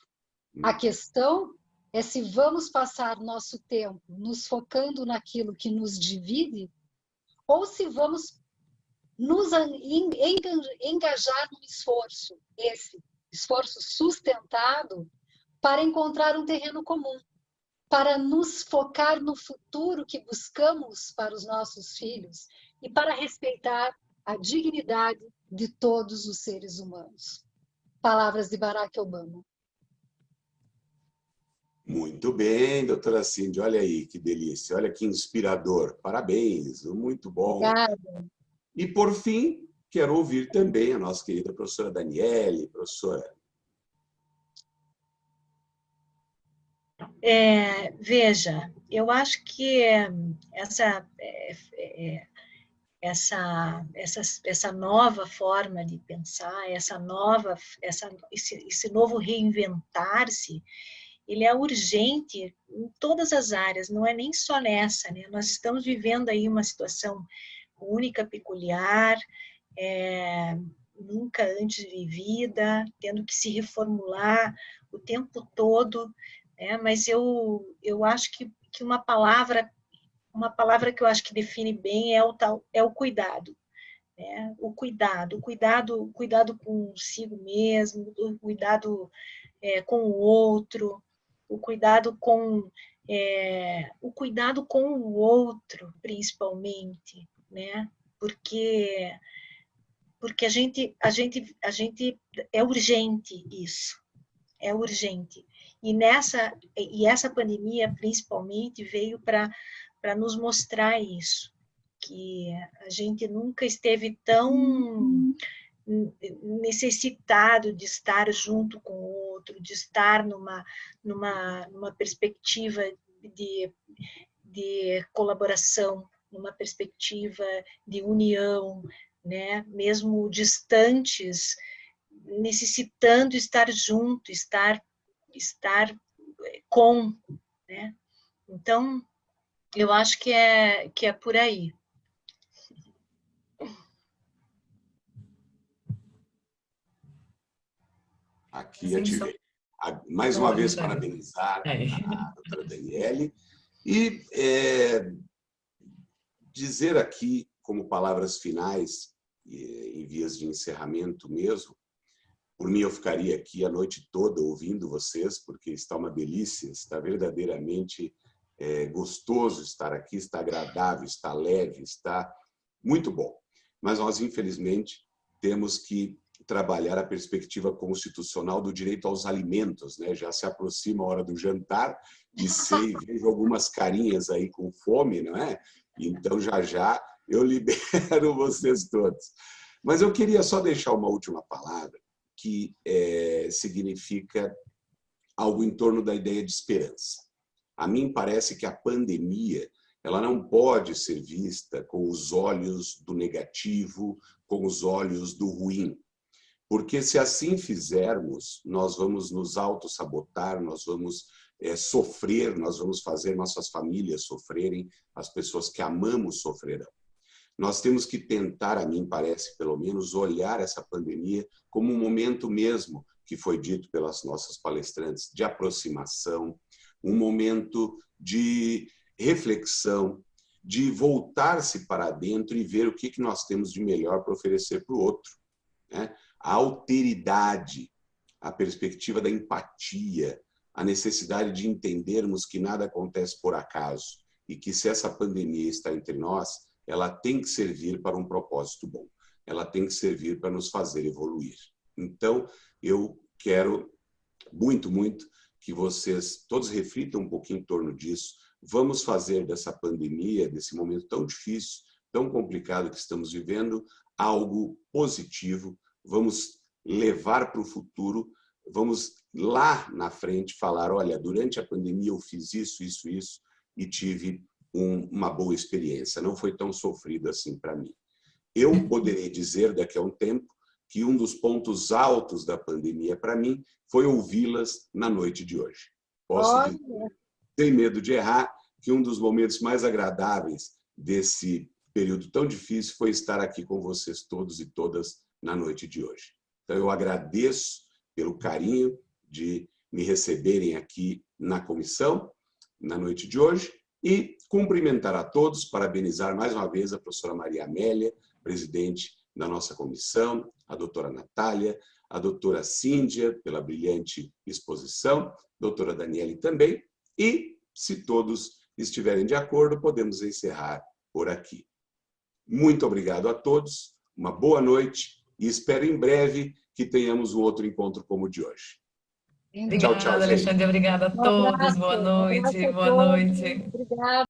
A questão é se vamos passar nosso tempo nos focando naquilo que nos divide ou se vamos nos engajar num esforço, esse esforço sustentado, para encontrar um terreno comum, para nos focar no futuro que buscamos para os nossos filhos e para respeitar a dignidade de todos os seres humanos. Palavras de Barack Obama. Muito bem, doutora Cíndia, olha aí que delícia, olha que inspirador, parabéns, muito bom. Obrigada. E, por fim, quero ouvir também a nossa querida professora Daniele, professora. Veja, eu acho que essa nova forma de pensar, esse novo reinventar-se, ele é urgente em todas as áreas, não é nem só nessa, né? Nós estamos vivendo aí uma situação única, peculiar, nunca antes vivida, tendo que se reformular o tempo todo, né? Mas eu acho que uma palavra que eu acho que define bem é o cuidado, né? O cuidado consigo mesmo, o cuidado com o outro, o cuidado com o outro, principalmente, né? Porque porque a gente é urgente isso, é urgente. E essa pandemia, principalmente, veio para nos mostrar isso, que a gente nunca esteve tão necessitado de estar junto com o outro, de estar numa perspectiva de colaboração, numa perspectiva de união, né? Mesmo distantes, necessitando estar junto, estar com, né? Então, eu acho que é por aí. Aqui a tive. Mais uma vez, parabenizar a doutora Daniele e dizer aqui, como palavras finais, em vias de encerramento mesmo, por mim eu ficaria aqui a noite toda ouvindo vocês, porque está uma delícia, está verdadeiramente gostoso estar aqui, está agradável, está leve, está muito bom. Mas nós, infelizmente, temos que trabalhar a perspectiva constitucional do direito aos alimentos, né? Já se aproxima a hora do jantar e vejo algumas carinhas aí com fome, não é? Então, já eu libero vocês todos. Mas eu queria só deixar uma última palavra que significa algo em torno da ideia de esperança. A mim parece que a pandemia ela não pode ser vista com os olhos do negativo, com os olhos do ruim. Porque se assim fizermos, nós vamos nos autossabotar, nós vamos sofrer, nós vamos fazer nossas famílias sofrerem, as pessoas que amamos sofrerão. Nós temos que tentar, a mim parece, pelo menos, olhar essa pandemia como um momento mesmo, que foi dito pelas nossas palestrantes, de aproximação, um momento de reflexão, de voltar-se para dentro e ver o que nós temos de melhor para oferecer para o outro, né? A alteridade, a perspectiva da empatia, a necessidade de entendermos que nada acontece por acaso e que se essa pandemia está entre nós, ela tem que servir para um propósito bom. Ela tem que servir para nos fazer evoluir. Então, eu quero muito, muito que vocês todos reflitam um pouquinho em torno disso. Vamos fazer dessa pandemia, desse momento tão difícil, tão complicado que estamos vivendo, algo positivo. Vamos levar para o futuro, vamos lá na frente falar, olha, durante a pandemia eu fiz isso, isso, isso, e tive uma boa experiência. Não foi tão sofrido assim para mim. Eu poderei dizer daqui a um tempo que um dos pontos altos da pandemia para mim foi ouvi-las na noite de hoje. Posso dizer, sem medo de errar, que um dos momentos mais agradáveis desse período tão difícil foi estar aqui com vocês todos e todas na noite de hoje. Então, eu agradeço pelo carinho de me receberem aqui na comissão, na noite de hoje, e cumprimentar a todos, parabenizar mais uma vez a professora Maria Amélia, presidente da nossa comissão, a doutora Natália, a doutora Cíndia, pela brilhante exposição, a doutora Daniele também, e, se todos estiverem de acordo, podemos encerrar por aqui. Muito obrigado a todos, uma boa noite, e espero em breve que tenhamos um outro encontro como o de hoje. Obrigada, Alexandre. Obrigada a todos. Boa noite. Boa noite. Obrigada.